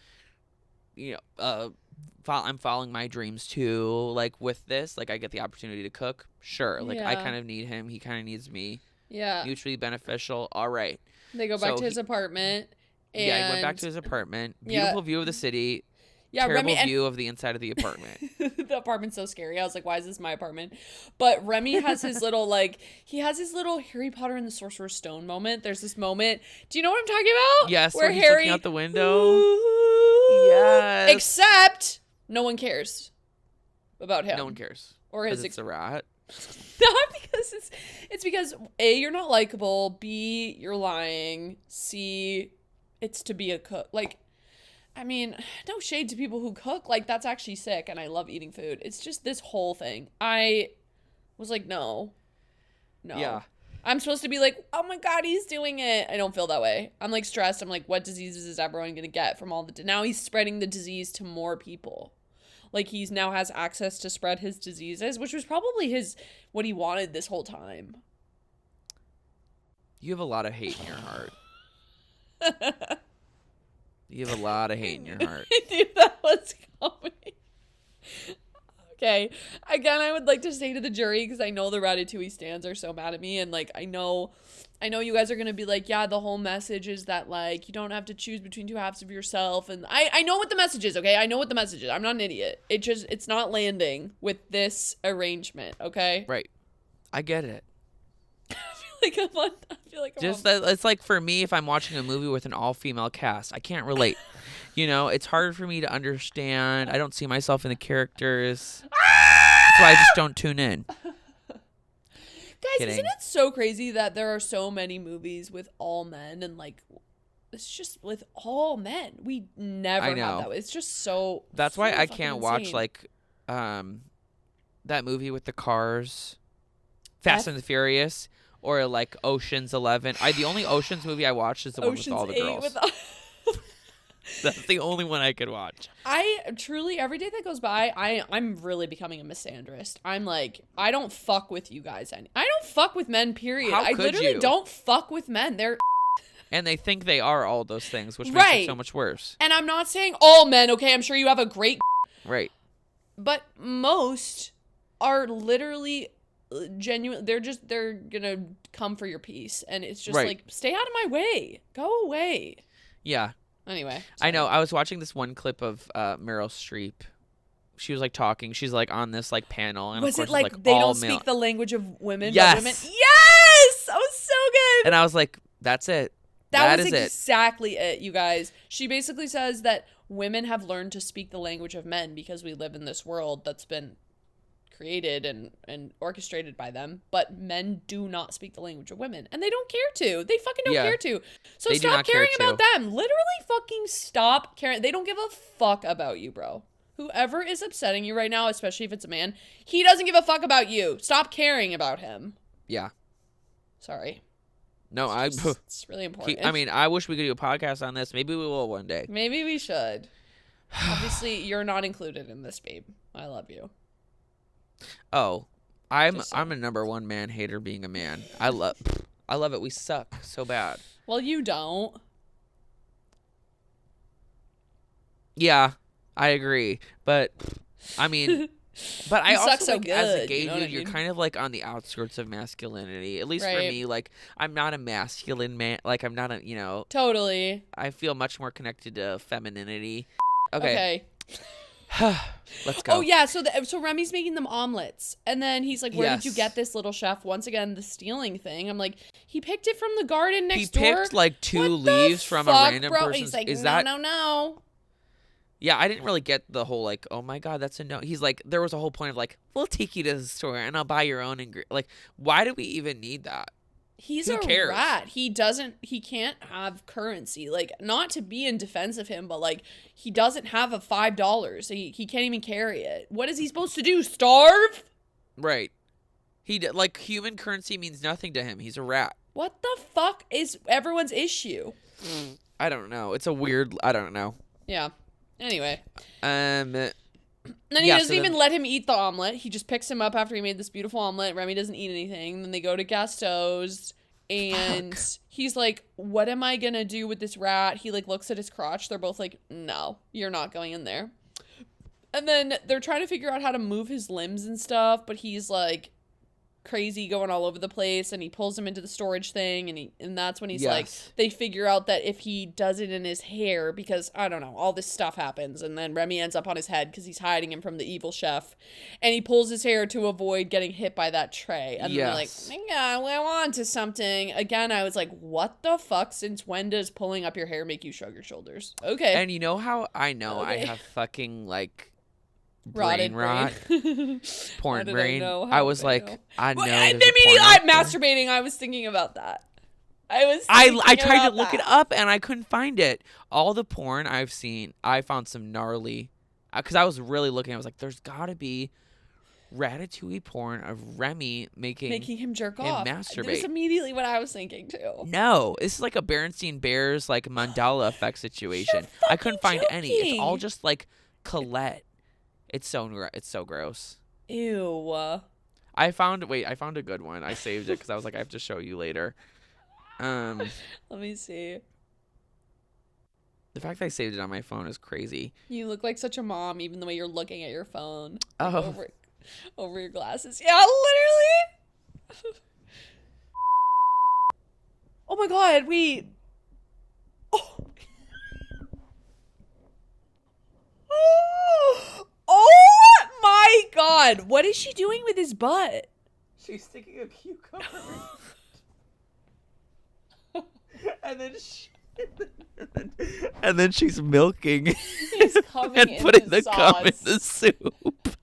A: I'm following my dreams too. Like with this, like I get the opportunity to cook. Sure. Like I kind of need him. He kind of needs me.
B: Yeah.
A: Mutually beneficial. All right.
B: They go back to his apartment.
A: He went back to his apartment. Beautiful view of the city.
B: Yeah,
A: terrible view of the inside of the apartment.
B: The apartment's so scary. I was like, why is this my apartment? But Remy has his little, he has his little Harry Potter and the Sorcerer's Stone moment. There's this moment. Do you know what I'm talking about?
A: Yes, where he's looking out the window. Yes.
B: Except no one cares about him.
A: No one cares.
B: Or his
A: it's a rat.
B: Not because it's because A, you're not likable, B, you're lying, C, it's to be a cook. Like, I mean, no shade to people who cook. Like, that's actually sick, and I love eating food. It's just this whole thing. I was like, no.
A: Yeah.
B: I'm supposed to be like, oh my God, he's doing it. I don't feel that way. I'm like stressed. I'm like, what diseases is everyone going to get from all the... Now he's spreading the disease to more people. Like, he's now has access to spread his diseases, which was probably what he wanted this whole time.
A: You have a lot of hate in your heart. You have a lot of hate in your heart.
B: I knew that was coming. Okay. Again, I would like to say to the jury, because I know the Ratatouille stans are so mad at me, and like I know you guys are gonna be like, yeah, the whole message is that like you don't have to choose between two halves of yourself, and I know what the message is, okay? I know what the message is. I'm not an idiot. It's not landing with this arrangement, okay?
A: Right. I get it.
B: I feel like
A: it's like for me, if I'm watching a movie with an all-female cast, I can't relate. It's hard for me to understand. I don't see myself in the characters. That's why I just don't tune in.
B: Guys, isn't it so crazy that there are so many movies with all men and like it's just with all men? We never have that. It's just so.
A: That's why I can't
B: insane.
A: watch like that movie with the cars, Fast and the Furious. Or like Ocean's 11. The only Ocean's movie I watched is the one with all the girls. That's the only one I could watch.
B: I truly, every day that goes by, I'm really becoming a misandrist. I'm like, I don't fuck with you guys. I don't fuck with men, period. I literally don't fuck with men. They're
A: And they think they are all those things, which makes it so much worse.
B: And I'm not saying all men, okay? I'm sure you have a great...
A: Right.
B: But most are literally genuine. They're gonna come for your peace. And it's just like, stay out of my way. Go away.
A: Yeah.
B: Anyway.
A: I know. I was watching this one clip of Meryl Streep. She was like talking. She's like on this like panel. And
B: was
A: of course,
B: it like they don't speak the language of women?
A: Yes.
B: But women? Yes! That was so good.
A: And I was like, that's it.
B: That was exactly it, you guys. She basically says that women have learned to speak the language of men because we live in this world that's been created and orchestrated by them. But men do not speak the language of women. And they don't care to. They fucking don't care to. So
A: they
B: stop caring about them. Literally fucking stop caring. They don't give a fuck about you, bro. Whoever is upsetting you right now, especially if it's a man, he doesn't give a fuck about you. Stop caring about him.
A: Yeah.
B: Sorry.
A: No,
B: it's really important.
A: I mean, I wish we could do a podcast on this. Maybe we will one day.
B: Maybe we should. Obviously, you're not included in this, babe. I love you.
A: Oh, I'm a number one man hater being a man. I love it. We suck so bad.
B: Well, you don't.
A: Yeah, I agree. But I mean, but I also
B: so
A: like,
B: good,
A: as a gay
B: you know
A: dude,
B: what I
A: you're
B: mean?
A: kind of like on the outskirts of masculinity. At least for me, like I'm not a masculine man. Like I'm not a,
B: Totally.
A: I feel much more connected to femininity. Okay. Let's go.
B: Oh yeah, so Remy's making them omelets, and then he's like, "Where did you get this, little chef?" Once again, the stealing thing. I'm like, he picked it from the garden next door.
A: He picked like two leaves from a random person.
B: He's like,
A: Is
B: no.
A: Yeah, I didn't really get the whole like, oh my god, that's a no. He's like, there was a whole point of like, we'll take you to the store and I'll buy your own ingredient. Like, why do we even need that?
B: He's
A: Who
B: a
A: cares?
B: rat. He can't have currency. Like, not to be in defense of him, but like, he doesn't have a $5. He can't even carry it. What is he supposed to do? Starve?
A: Right. Like, human currency means nothing to him. He's a rat.
B: What the fuck is everyone's issue?
A: I don't know. It's a weird, I don't know.
B: Yeah. Anyway.
A: Then
B: he doesn't even let him eat the omelet. He just picks him up after he made this beautiful omelet. Remy doesn't eat anything. Then they go to Gaston's, and he's like, what am I gonna do with this rat? He like looks at his crotch. They're both like, no, you're not going in there. And then they're trying to figure out how to move his limbs and stuff, but he's like crazy going all over the place, and he pulls him into the storage thing, and that's when he's like, they figure out that if he does it in his hair, because I don't know, all this stuff happens, and then Remy ends up on his head because he's hiding him from the evil chef, and he pulls his hair to avoid getting hit by that tray, and then they're like, yeah, we're on to something. Again, I was like, what the fuck? Since when does pulling up your hair make you shrug your shoulders? Okay.
A: And you know how I know I have fucking like brain rot, porn brain. I was like, I know.
B: I'm masturbating. I was thinking about that. I
A: tried to look it up and I couldn't find it. All the porn I've seen, I found some gnarly. Because I was really looking. I was like, there's got to be Ratatouille porn of Remy making
B: him jerk off.
A: Masturbate.
B: That's immediately what I was thinking too.
A: No, this is like a Berenstein Bears like Mandela effect situation. I couldn't find any. It's all just like Colette. It's so gross.
B: Ew.
A: I found a good one. I saved it because I was like, I have to show you later.
B: Let me see.
A: The fact that I saved it on my phone is crazy.
B: You look like such a mom, even the way you're looking at your phone.
A: Oh.
B: Like over your glasses. Yeah, literally. Oh my god, wait. Oh my god, what is she doing with his butt?
A: She's sticking a cucumber. and then she's milking and putting the cum in the soup.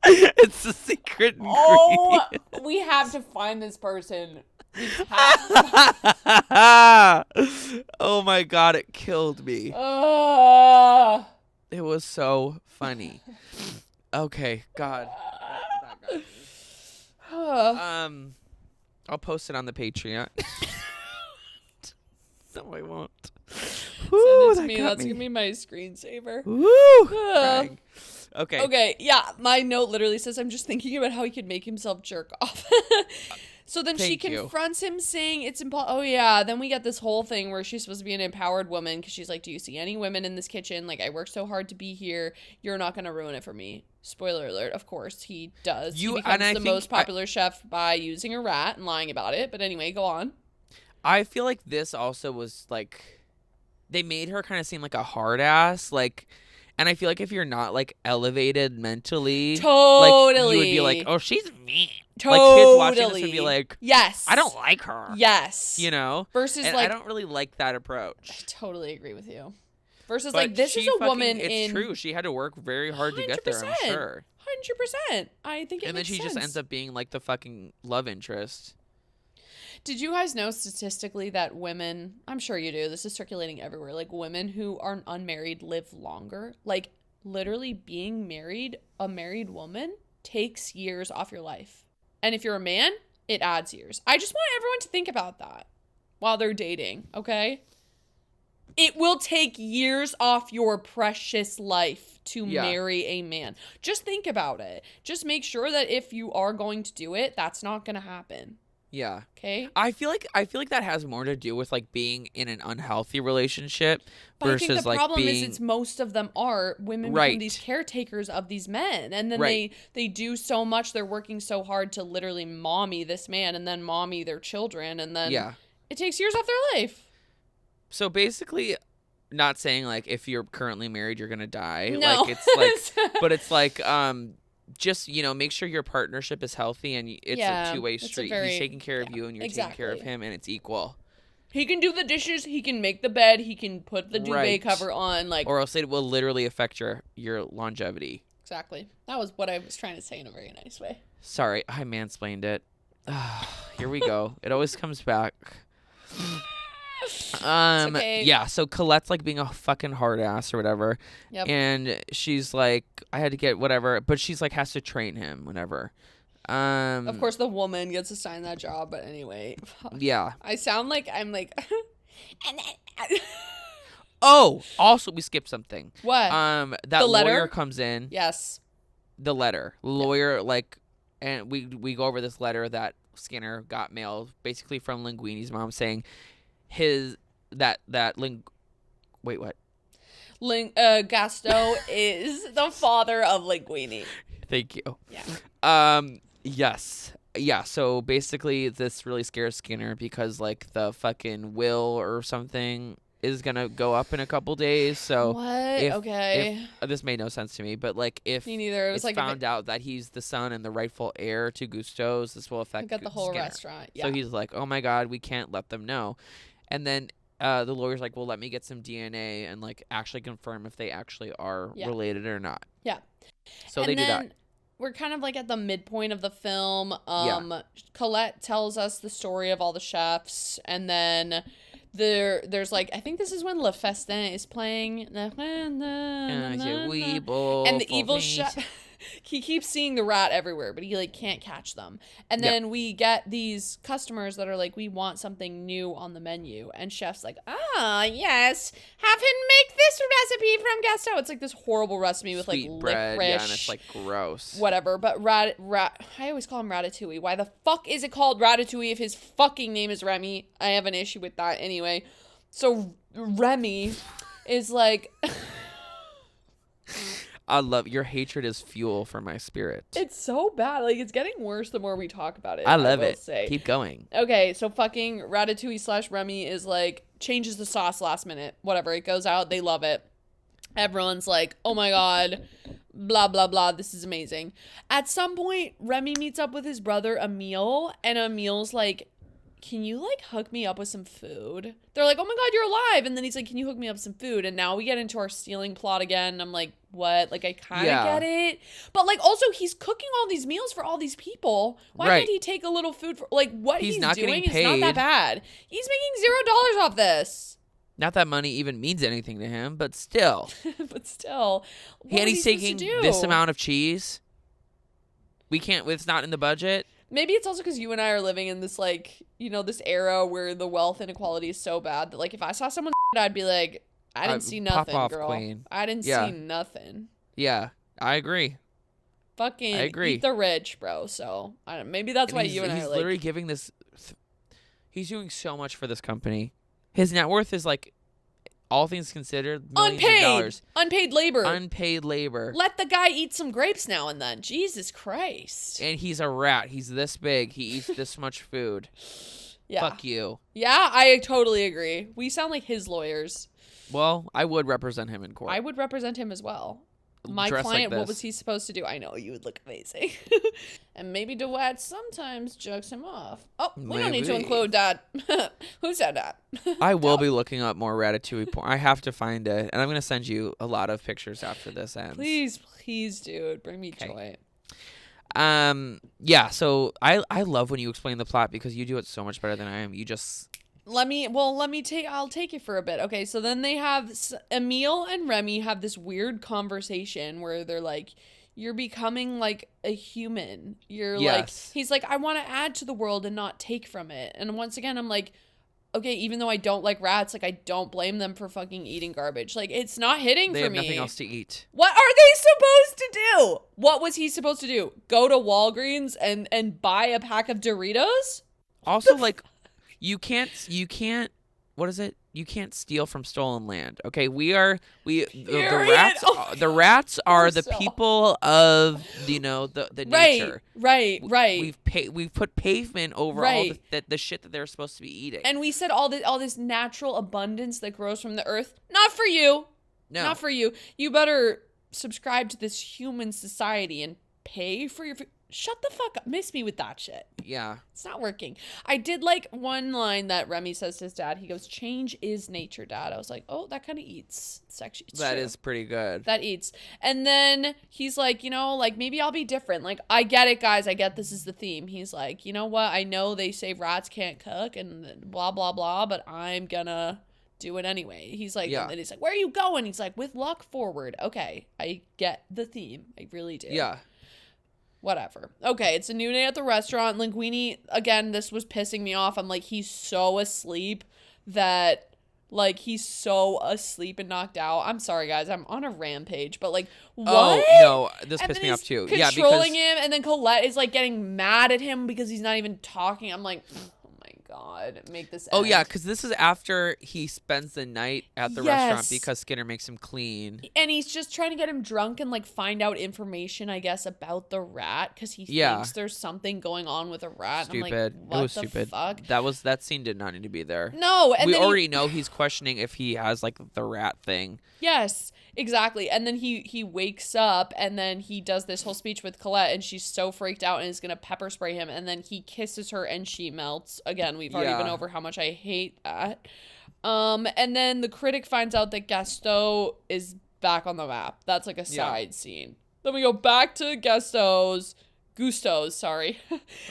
A: It's the secret ingredient.
B: Oh, we have to find this person.
A: Oh my god, it killed me. It was so funny. Okay, God. I'll post it on the Patreon. No, I won't.
B: Send it to me. That's gonna be my screensaver.
A: Woo!
B: Okay. Okay. Yeah. My note literally says, "I'm just thinking about how he could make himself jerk off." So then she confronts him saying it's impossible. Oh, yeah. Then we get this whole thing where she's supposed to be an empowered woman because she's like, do you see any women in this kitchen? Like, I worked so hard to be here. You're not going to ruin it for me. Spoiler alert. Of course, he does. He becomes the most popular chef by using a rat and lying about it. But anyway, go on.
A: I feel like this also was like, they made her kind of seem like a hard ass. Like, and I feel like if you're not like elevated mentally, like, you would be like, oh, she's mean.
B: Totally.
A: Like, kids watching this would be like,
B: yes,
A: I don't like her.
B: Yes.
A: You know?
B: Versus
A: and
B: like,
A: I don't really like that approach.
B: I totally agree with you. Versus like, this is a woman
A: it's true. She had to work very hard to get there, I'm sure.
B: 100%. I think it makes sense. And then she
A: just ends up being like the fucking love interest.
B: Did you guys know statistically that women, I'm sure you do, this is circulating everywhere, like women who are unmarried live longer? Like literally being married, a married woman takes years off your life. And if you're a man, it adds years. I just want everyone to think about that while they're dating, okay? It will take years off your precious life to marry a man. Just think about it. Just make sure that if you are going to do it, that's not going to happen.
A: Yeah.
B: Okay.
A: I feel like that has more to do with like being in an unhealthy relationship
B: versus
A: like being.
B: I think the problem is it's most of them are women become these caretakers of these men, and then they do so much. They're working so hard to literally mommy this man, and then mommy their children, and then it takes years off their life. So
A: basically, not saying like if you're currently married you're gonna die.
B: No.
A: Like it's like, but it's like just, you know, make sure your partnership is healthy and it's a two-way street. He's taking care of you and you're taking care of him, and it's equal.
B: He can do the dishes, he can make the bed, he can put the duvet cover on, like,
A: or else it will literally affect your longevity.
B: Exactly. That was what I was trying to say in a very nice way.
A: Sorry, I mansplained it. Here we go. It always comes back.
B: Okay.
A: Yeah, so Colette's like being a fucking hard ass or whatever. Yep. And she's like, I had to get whatever, but she's like has to train him, whatever.
B: Of course the woman gets assigned that job, but anyway.
A: Yeah.
B: I sound like I'm like and then
A: oh, also we skipped something.
B: What?
A: That
B: the letter?
A: Lawyer comes in.
B: Yes.
A: The letter. Lawyer, like, and we go over this letter that Skinner got mailed basically from Linguini's mom saying wait, what?
B: Gasto is the father of Linguini.
A: Thank you.
B: Yeah.
A: Yes. Yeah, so basically this really scares Skinner because like the fucking will or something is gonna go up in a couple days. So
B: what? Okay.
A: If, this made no sense to me, but like if
B: me neither. It was
A: it's
B: like
A: found out that he's the son and the rightful heir to Gusto's, this will affect
B: the whole
A: Skinner.
B: restaurant. Yeah.
A: So he's like, oh my God, we can't let them know. And then the lawyer's like, well, let me get some DNA and like actually confirm if they actually are related or not.
B: Yeah.
A: So they do that.
B: We're kind of like at the midpoint of the film. Colette tells us the story of all the chefs, and then there's like, I think this is when Le Festin is playing. And the evil chef, he keeps seeing the rat everywhere, but he like can't catch them. And then we get these customers that are like, we want something new on the menu, and chef's like, yes, have him make this recipe from Gasto. It's like this horrible recipe with
A: sweet
B: like
A: bread,
B: licorice,
A: and it's like gross,
B: whatever. But I always call him Ratatouille. Why the fuck is it called Ratatouille if his fucking name is Remy? I have an issue with that anyway. So Remy is like
A: I love your hatred is fuel for my spirit.
B: It's so bad. Like, it's getting worse the more we talk about it.
A: I love it. Keep going.
B: Okay, so fucking Ratatouille / Remy is like, changes the sauce last minute. Whatever. It goes out. They love it. Everyone's like, oh my God, blah, blah, blah. This is amazing. At some point, Remy meets up with his brother, Emile, and Emile's like, can you like hook me up with some food? They're like, oh my God, you're alive. And then he's like, can you hook me up with some food? And now we get into our stealing plot again. I'm like, what? Like, I kind of get it. But like, also he's cooking all these meals for all these people. Why can't he take a little food for like what he's doing is not that bad. He's making $0 off this.
A: Not that money even means anything to him, but still.
B: But still.
A: And he's taking this amount of cheese. We can't, it's not in the budget.
B: Maybe it's also because you and I are living in this, like, you know, this era where the wealth inequality is so bad that, like, if I saw someone, I'd be like, I didn't see nothing,
A: pop off,
B: girl.
A: queen.
B: I didn't see nothing.
A: Yeah, I agree.
B: Fucking
A: I agree.
B: Eat the rich, bro. So maybe that's why you and I are
A: he's
B: like.
A: literally giving this. He's doing so much for this company. His net worth is like, all things considered, millions of dollars.
B: Unpaid labor.
A: Unpaid labor.
B: Let the guy eat some grapes now and then. Jesus Christ.
A: And he's a rat. He's this big. He eats this much food.
B: Yeah.
A: Fuck you.
B: Yeah, I totally agree. We sound like his lawyers.
A: Well, I would represent him in court.
B: I would represent him as well. My client, what was he supposed to do? I know, you would look amazing. And maybe DeWatt sometimes jokes him off. Oh, we don't need to include that. Who said that?
A: I will be looking up more Ratatouille porn. I have to find it. And I'm going to send you a lot of pictures after this ends.
B: Please, dude. Bring me joy.
A: Yeah, so I love when you explain the plot because you do it so much better than I am. You just...
B: I'll take it for a bit. Okay, so then they have Emile and Remy have this weird conversation where they're like, you're becoming like a human. You're like, he's like, I want to add to the world and not take from it. And once again, I'm like, okay, even though I don't like rats, like I don't blame them for fucking eating garbage. Like it's not hitting for me.
A: They have nothing else to eat.
B: What are they supposed to do? What was he supposed to do? Go to Walgreens and buy a pack of Doritos?
A: Also, like, you can't, what is it? You can't steal from stolen land. Okay, the rats are the people of, the nature.
B: Right.
A: We've put pavement over all the shit that they're supposed to be eating.
B: And we said all this natural abundance that grows from the earth, not for you. No. Not for you. You better subscribe to this human society and pay for your food. Shut the fuck up. Miss me with that shit.
A: Yeah.
B: It's not working. I did like one line that Remy says to his dad. He goes, change is nature, Dad. I was like, oh, that kind of eats. It's
A: that is pretty good.
B: That eats. And then he's like, maybe I'll be different. Like, I get it, guys. I get this is the theme. He's like, you know what? I know they say rats can't cook and blah, blah, blah, but I'm gonna do it anyway. He's like, and then he's like, where are you going? He's like, with luck forward. Okay. I get the theme. I really do.
A: Yeah.
B: Whatever. Okay, it's a new day at the restaurant. Linguini, again, this was pissing me off. I'm like, he's so asleep that, and knocked out. I'm sorry, guys. I'm on a rampage, but, what?
A: Oh, no, this pissed me off, too.
B: Controlling him, and then Colette is, getting mad at him because he's not even talking. I'm like... God, make this end.
A: Oh, yeah, because this is after he spends the night at the restaurant because Skinner makes him clean.
B: And he's just trying to get him drunk and, find out information, I guess, about the rat because he thinks there's something going on with a rat.
A: Stupid.
B: I'm like, what
A: it was
B: the
A: stupid.
B: Fuck?
A: That scene did not need to be there.
B: No. And
A: we already know he's questioning if he has, the rat thing.
B: Yes, exactly. And then he wakes up and then he does this whole speech with Colette and she's so freaked out and is going to pepper spray him. And then he kisses her and she melts. Again, we've already been over how much I hate that. And then the critic finds out that Gusteau is back on the map. That's a side scene. Then we go back to Gusteau's, sorry.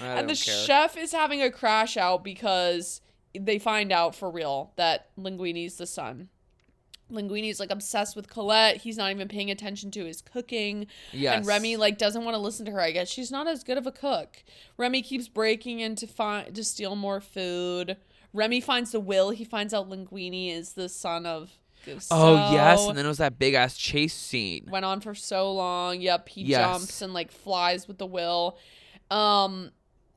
B: And the chef is having a crash out because they find out for real that Linguini's the son. Linguini's obsessed with Colette. He's not even paying attention to his cooking. Yes. And Remy doesn't want to listen to her. I guess she's not as good of a cook. Remy keeps breaking in to steal more food. Remy finds the will. He finds out Linguini is the son of Gusteau.
A: Oh, yes. And then it was that big ass chase scene.
B: Went on for so long. Yep. He jumps and flies with the will.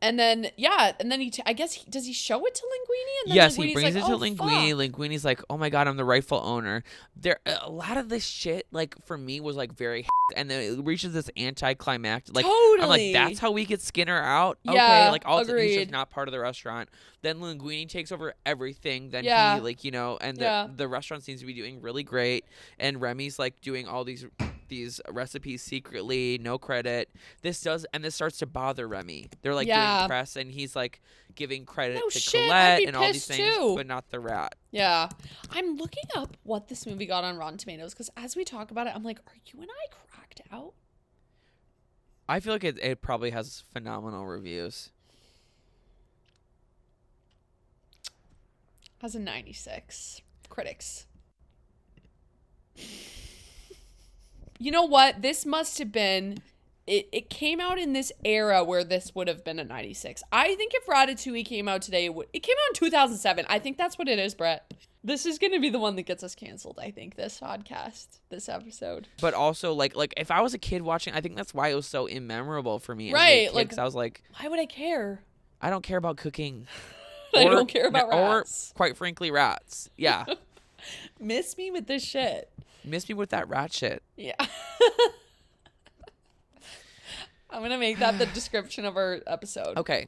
B: And then I guess does he show it to Linguini? And then
A: yes,
B: Linguini's
A: he brings it to Linguini.
B: Fuck.
A: Linguini's like, oh my God, I'm the rightful owner. There, a lot of this shit, for me, was very, and then it reaches this anticlimactic.
B: Totally.
A: I'm like, that's how we get Skinner out.
B: Yeah,
A: okay,
B: agreed.
A: He's just not part of the restaurant. Then Linguini takes over everything. Then he and the restaurant seems to be doing really great. And Remy's doing all these recipes secretly, no credit. This starts to bother Remy. They're doing press and he's giving credit to Colette and all these things, but not the rat.
B: Yeah. I'm looking up what this movie got on Rotten Tomatoes because as we talk about it, I'm like, are you and I cracked out?
A: I feel like it probably has phenomenal reviews.
B: Has a 96. Critics. You know what? This must have been it came out in this era where this would have been a 96. I think if Ratatouille came out today, it came out in 2007. I think that's what it is, Brett. This is going to be the one that gets us canceled, I think, this podcast, this episode.
A: But also, like if I was a kid watching, I think that's why it was so immemorable for me.
B: Right.
A: As a kid, 'cause I was like,
B: why would I care?
A: I don't care about cooking.
B: I don't care about rats.
A: Or, quite frankly, rats. Yeah.
B: Miss me with this shit.
A: Miss me with that rat shit.
B: Yeah. I'm going to make that the description of our episode.
A: Okay.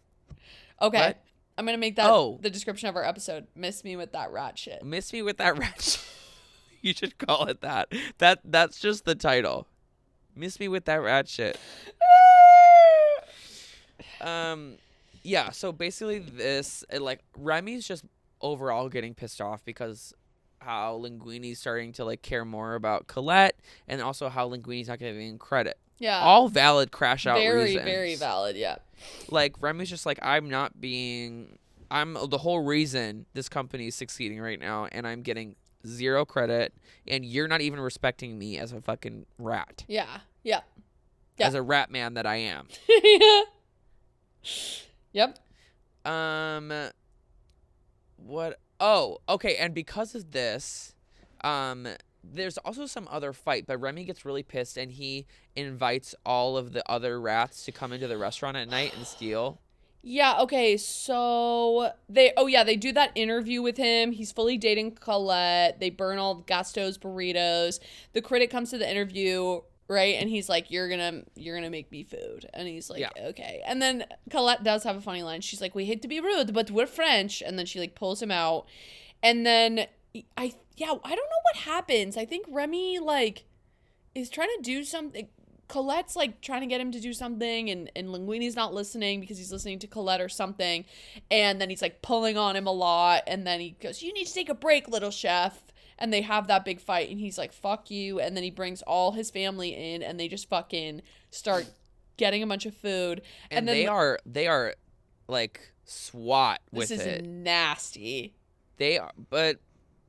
B: What? I'm going to make that the description of our episode. Miss me with that rat shit.
A: Miss me with that rat shit. You should call it that. That's just the title. Miss me with that rat shit. Yeah, so basically this, like, Remy's just overall getting pissed off because how Linguini's starting to, like, care more about Colette, and also how Linguini's not giving credit.
B: Yeah.
A: All valid crash out reasons.
B: Very, very valid, yeah.
A: Like, Remy's just like, I'm the whole reason this company is succeeding right now, and I'm getting zero credit, and you're not even respecting me as a fucking rat.
B: Yeah. Yeah.
A: As a rat man that I am.
B: Yeah. Yep.
A: What? Oh, okay. And because of this, there's also some other fight, but Remy gets really pissed and he invites all of the other rats to come into the restaurant at night and steal.
B: Yeah, okay, so they do that interview with him. He's fully dating Colette. They burn all Gaston's burritos. The critic comes to the interview, right? And he's like, you're gonna make me food. And he's like, okay. And then Colette does have a funny line. She's like, we hate to be rude, but we're French. And then she like pulls him out. And then I don't know what happens. I think Remy like is trying to do something. Colette's like trying to get him to do something, and Linguini's not listening because he's listening to Colette or something. And then he's like pulling on him a lot. And then he goes, you need to take a break, little chef. And they have that big fight, and he's like, fuck you. And then he brings all his family in, and they just fucking start getting a bunch of food.
A: And then they are like SWAT with it.
B: This is nasty.
A: They are, but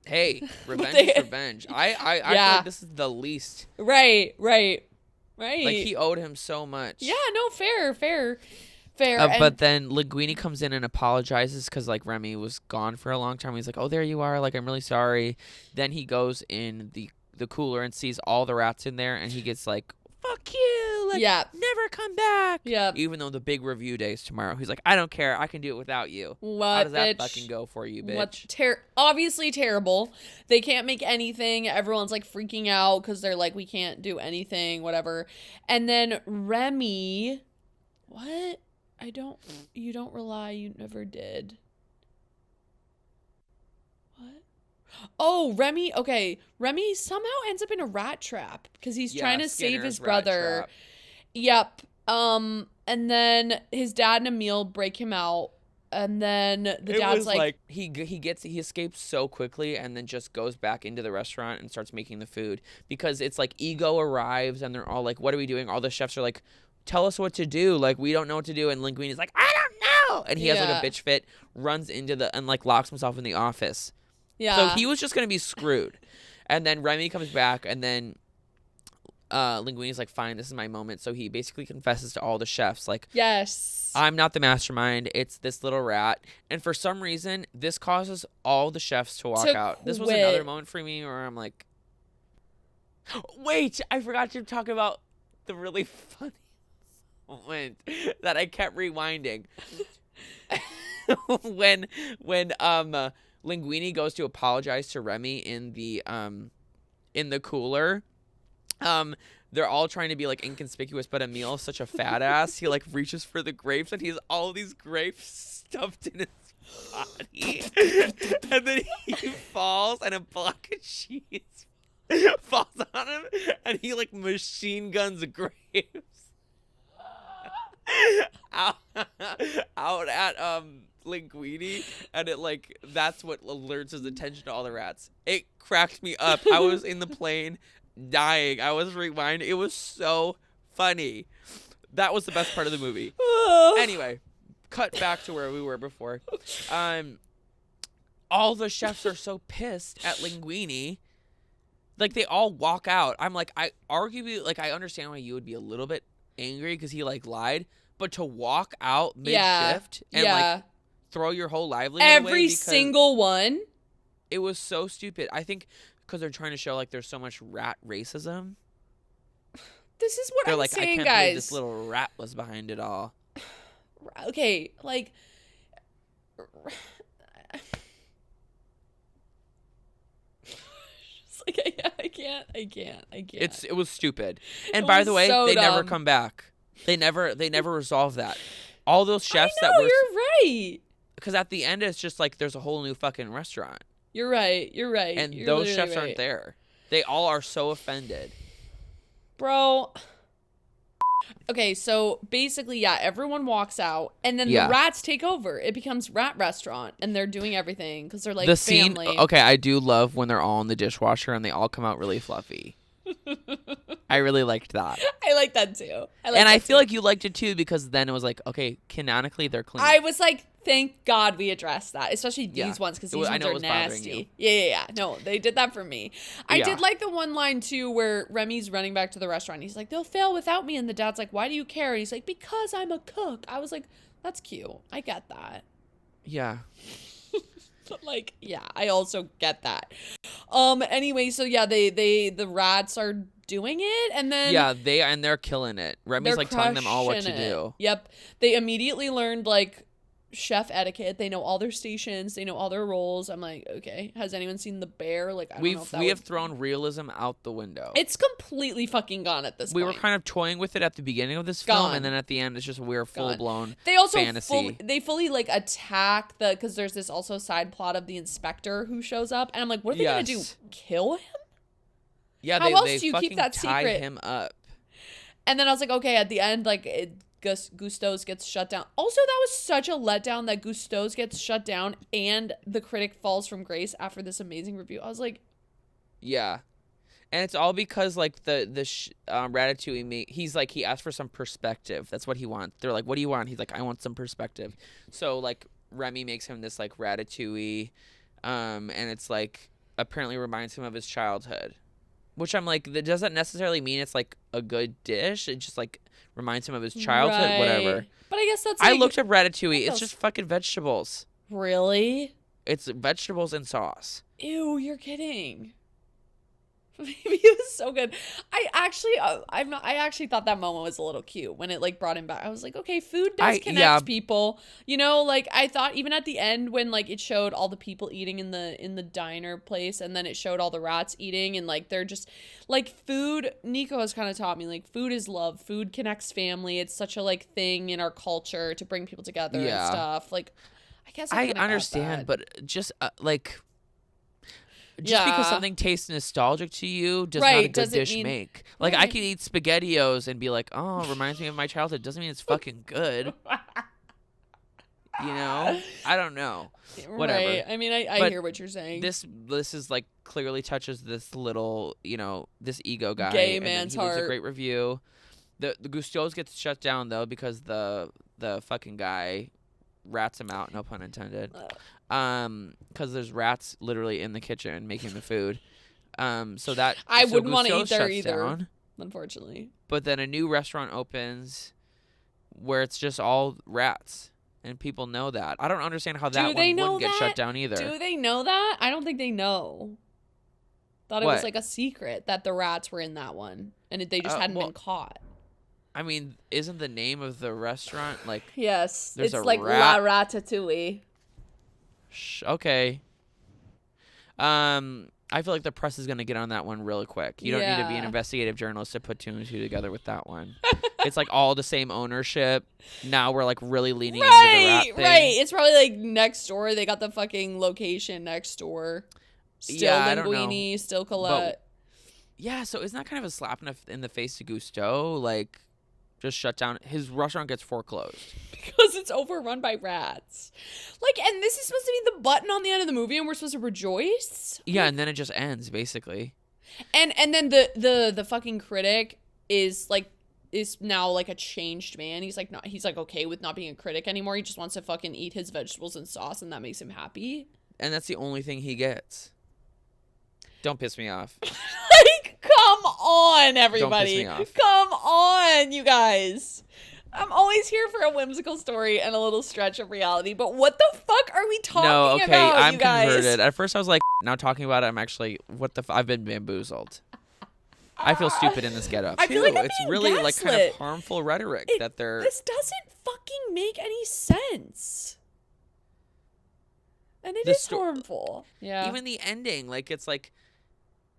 A: hey, revenge is revenge. I feel like this is the least.
B: Right.
A: Like, he owed him so much.
B: Yeah, no, fair.
A: But then Linguini comes in and apologizes because, like, Remy was gone for a long time. He's like, oh, there you are. Like, I'm really sorry. Then he goes in the cooler and sees all the rats in there, and he gets like, fuck you. Like, never come back.
B: Yeah.
A: Even though the big review day is tomorrow. He's like, I don't care. I can do it without you.
B: What,
A: How does that
B: bitch?
A: fucking go for you, bitch?
B: Obviously terrible. They can't make anything. Everyone's like freaking out because they're like, we can't do anything, whatever. And then Remy, what? You don't rely, you never did. What? Oh, Remy, okay. Remy somehow ends up in a rat trap because he's trying to save his brother. Yep. And then his dad and Emile break him out. And then the dad's like
A: he escapes so quickly and then just goes back into the restaurant and starts making the food because it's like Ego arrives and they're all like, what are we doing? All the chefs are like, tell us what to do. Like, we don't know what to do. And Linguini's like, I don't know. And he has like a bitch fit, runs into and like locks himself in the office.
B: Yeah.
A: So he was just going to be screwed. And then Remy comes back and then Linguini's like, fine, this is my moment. So he basically confesses to all the chefs, like,
B: yes,
A: I'm not the mastermind. It's this little rat. And for some reason, this causes all the chefs to walk out. This was another moment for me where I'm like, wait, I forgot to talk about the really funny moment that I kept rewinding. when Linguini goes to apologize to Remy in the cooler, they're all trying to be like inconspicuous, but Emile is such a fat ass. He like reaches for the grapes and he has all these grapes stuffed in his body. And then he falls and a block of cheese falls on him and he like machine guns grapes out at Linguini, and it like that's what alerts his attention to all the rats. It cracked me up. I was in the plane dying. I was rewinding. It was so funny. That was the best part of the movie. Anyway, cut back to where we were before. All the chefs are so pissed at Linguini. Like, they all walk out. I'm like, I understand why you would be a little bit angry because he like lied, but to walk out mid-shift and like throw your whole livelihood away
B: every single one.
A: It was so stupid. I think because they're trying to show like there's so much rat racism.
B: This is what
A: they're
B: I'm
A: like,
B: saying,
A: I can't
B: guys.
A: believe this little rat was behind it all.
B: Okay, like. Like I can't.
A: It was stupid. And by the way,
B: so
A: they
B: dumb.
A: never come back. They never resolve that. All those chefs
B: I know,
A: that were.
B: You're right.
A: Because at the end, it's just like there's a whole new fucking restaurant.
B: You're right.
A: And those chefs aren't there. They all are so offended.
B: Bro. Okay, so basically, everyone walks out, and then the rats take over. It becomes rat restaurant, and they're doing everything because they're like
A: the
B: family.
A: Scene, okay, I do love when they're all in the dishwasher and they all come out really fluffy. I really liked that.
B: I like that too.
A: I feel like you liked it too because then it was like, okay, canonically they're clean.
B: I was like, thank God we addressed that, especially these ones because these ones are nasty. Yeah. No, they did that for me. I did like the one line too where Remy's running back to the restaurant. He's like, they'll fail without me. And the dad's like, why do you care? And he's like, because I'm a cook. I was like, that's cute. I get that.
A: Yeah.
B: Like, I also get that. Anyway, so the rats are doing it, and then
A: they're killing it. Remy's like telling them all what to do.
B: Yep. They immediately learned like chef etiquette. They know all their stations. They know all their roles. I'm like, okay, has anyone seen The Bear? Like, I don't know if
A: we have thrown realism out the window.
B: It's completely fucking gone at this point.
A: We were kind of toying with it at the beginning of this film, and then at the end, it's just we're full blown.
B: They also
A: fantasy.
B: They fully like attack because there's this also side plot of the inspector who shows up, and I'm like, what are they gonna do? Kill him?
A: Yeah,
B: how else do you keep that
A: tie
B: secret?
A: Him up.
B: And then I was like, okay, at the end, like Gusteau's gets shut down. Also, that was such a letdown that Gusteau's gets shut down and the critic falls from grace after this amazing review. I was like,
A: yeah. And it's all because like the Ratatouille he asked for some perspective. That's what he wants. They're like, what do you want? He's like, I want some perspective. So like Remy makes him this like Ratatouille, and it's like apparently reminds him of his childhood. Which I'm like, that doesn't necessarily mean it's like a good dish. It just like reminds him of his childhood, whatever.
B: But I guess that's
A: I looked up Ratatouille. It's just fucking vegetables.
B: Really?
A: It's vegetables and sauce.
B: Ew, you're kidding. It was so good. I actually thought that moment was a little cute when it like brought him back. I was like, okay, food does connect people. You know, like I thought even at the end when like it showed all the people eating in the diner place and then it showed all the rats eating and like they're just like food. Nico has kind of taught me like food is love. Food connects family. It's such a like thing in our culture to bring people together and stuff. Like I guess I
A: understand, but just like. Just because something tastes nostalgic to you does not a good dish make. Like, I could eat SpaghettiOs and be like, oh, reminds me of my childhood. Doesn't mean it's fucking good. You know? I don't know. Whatever.
B: Right. I mean, I hear what you're saying.
A: This is, like, clearly touches this little, this ego guy.
B: Gay man's heart.
A: He leaves a great review. The Gusteau's gets shut down, though, because the fucking guy rats him out, no pun intended. Because there's rats literally in the kitchen making the food. So that
B: I wouldn't want to eat there either,
A: down,
B: unfortunately.
A: But then a new restaurant opens where it's just all rats, and people know that. I don't understand how that one wouldn't get shut down either.
B: Do they know that? I don't think they know. Thought it was like a secret that the rats were in that one, and they just hadn't been caught. I
A: mean, isn't the name of the restaurant like?
B: Yes, it's like La Ratatouille.
A: Okay. I feel like the press is gonna get on that one really quick. You don't need to be an investigative journalist to put two and two together with that one. It's like all the same ownership. Now we're like really leaning into the rat thing. Right.
B: It's probably like next door. They got the fucking location next door. Still Linguini, still Colette.
A: So isn't that kind of a slap in the face to Gusteau? Like, just shut down. His restaurant gets foreclosed.
B: Because it's overrun by rats. Like, and this is supposed to be the button on the end of the movie and we're supposed to rejoice?
A: Yeah, and then it just ends, basically.
B: And then the fucking critic is now like a changed man. He's like okay with not being a critic anymore. He just wants to fucking eat his vegetables and sauce and that makes him happy.
A: And that's the only thing he gets. Don't piss me off.
B: Like, Come on, everybody.
A: Don't piss me off.
B: Come on, you guys. I'm always here for a whimsical story and a little stretch of reality, but what the fuck are we talking about,
A: I'm
B: you guys?
A: converted. At first I was like, now talking about it, I'm actually, I've been bamboozled. I feel stupid in this getup too.
B: I feel like I'm
A: it's
B: being
A: really like kind
B: gaslit.
A: of harmful rhetoric that they're.
B: This doesn't fucking make any sense. And it is harmful. Yeah.
A: Even the ending, like it's like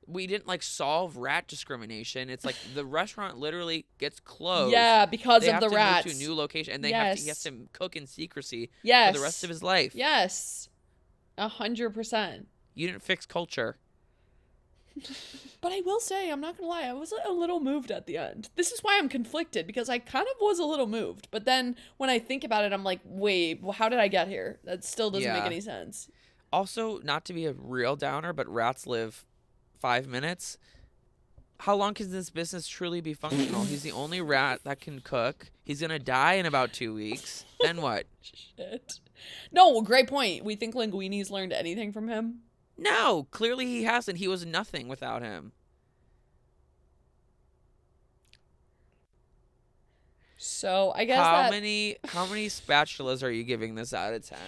A: we didn't like solve rat discrimination. It's like the restaurant literally gets closed.
B: Yeah, because of the
A: rats.
B: rats.
A: Move to a new location, and he has to cook in secrecy for the rest of his life.
B: Yes. 100%.
A: You didn't fix culture.
B: But I will say, I'm not gonna lie, I was a little moved at the end. This is why I'm conflicted, because I kind of was a little moved. But then when I think about it, I'm like, wait, well, how did I get here? That still doesn't make any sense.
A: Also, not to be a real downer, but rats live 5 minutes. How long can this business truly be functional? He's the only rat that can cook. He's gonna die in about 2 weeks. Then what?
B: Shit. No, well, great point. We think Linguini's learned anything from him?
A: No, clearly he hasn't. He was nothing without him.
B: So I guess
A: how many spatulas are you giving this out of 10?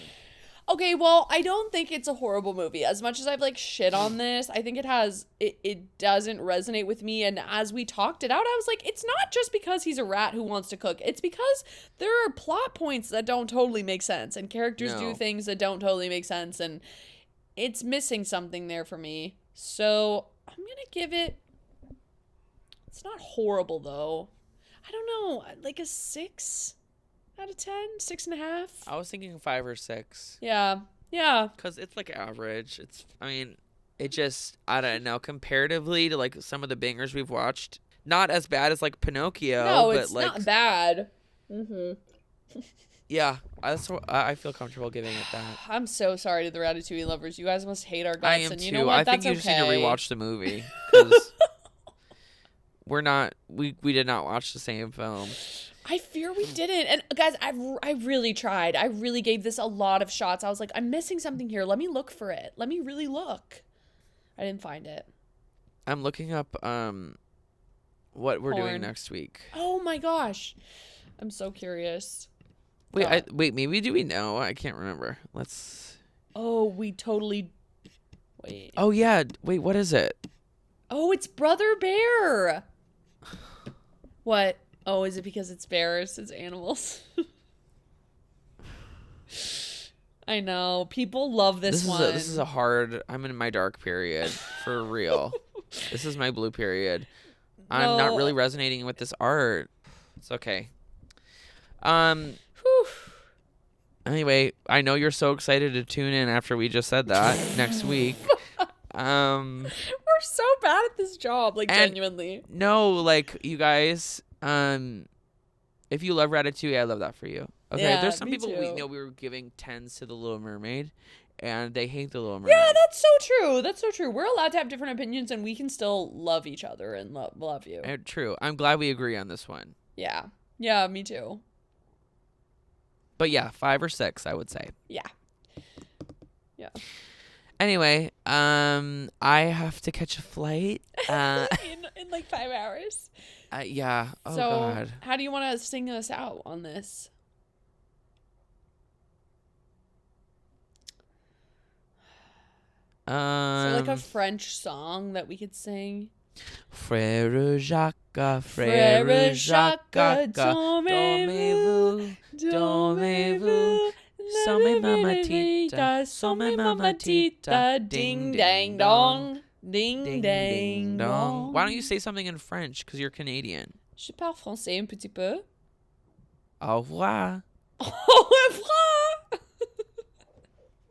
B: Okay, well, I don't think it's a horrible movie. As much as I've like shit on this, I think it doesn't resonate with me. And as we talked it out, I was like, it's not just because he's a rat who wants to cook. It's because there are plot points that don't totally make sense, and characters do things that don't totally make sense, and it's missing something there for me. So I'm gonna give it. It's not horrible though. I don't know, like a 6 out of 10, 6.5.
A: I was thinking 5 or 6.
B: Yeah.
A: Because it's like average. It just, I don't know, comparatively to like some of the bangers we've watched, not as bad as like Pinocchio.
B: No,
A: but
B: it's
A: like,
B: not bad. Mm-hmm.
A: Yeah, I feel comfortable giving it that.
B: I'm so sorry to the Ratatouille lovers. You guys must hate our guts.
A: I am
B: and
A: too.
B: You know what?
A: I think
B: That's
A: you just need to rewatch the movie. We did not watch the same film.
B: I fear we didn't. And guys, I really tried. I really gave this a lot of shots. I was like, I'm missing something here. Let me look for it. Let me really look. I didn't find it.
A: I'm looking up what we're doing next week.
B: Oh my gosh. I'm so curious.
A: Wait, maybe do we know? I can't remember. Let's.
B: Oh, we totally. Wait.
A: Oh yeah. Wait, what is it?
B: Oh, it's Brother Bear. What? Oh, is it because it's bears? It's animals. I know. People love this one.
A: This is a hard. I'm in my dark period for real. This is my blue period. I'm not really resonating with this art. It's okay. Anyway, I know you're so excited to tune in after we just said that next week.
B: We're so bad at this job, like genuinely.
A: No, like you guys, if you love Ratatouille, I love that for you. Okay,
B: yeah,
A: there's some people we were giving 10s to The Little Mermaid, and they hate The Little Mermaid.
B: Yeah, that's so true. That's so true. We're allowed to have different opinions, and we can still love each other and love you.
A: True. I'm glad we agree on this one.
B: Yeah. Yeah, me too.
A: But yeah, 5 or 6, I would say.
B: Yeah. Yeah.
A: Anyway, I have to catch a flight.
B: in like 5 hours.
A: Yeah. Oh,
B: so,
A: God.
B: How do you want to sing us out on this? So like a French song that we could sing.
A: Frère Jacques, Frère Jacques, dormez-vous, dormez-vous, somme mamatita,
B: ding dang dong, ding dang dong.
A: Why don't you say something in French? Because you're Canadian.
B: Je parle français un petit peu.
A: Au revoir.
B: Au revoir.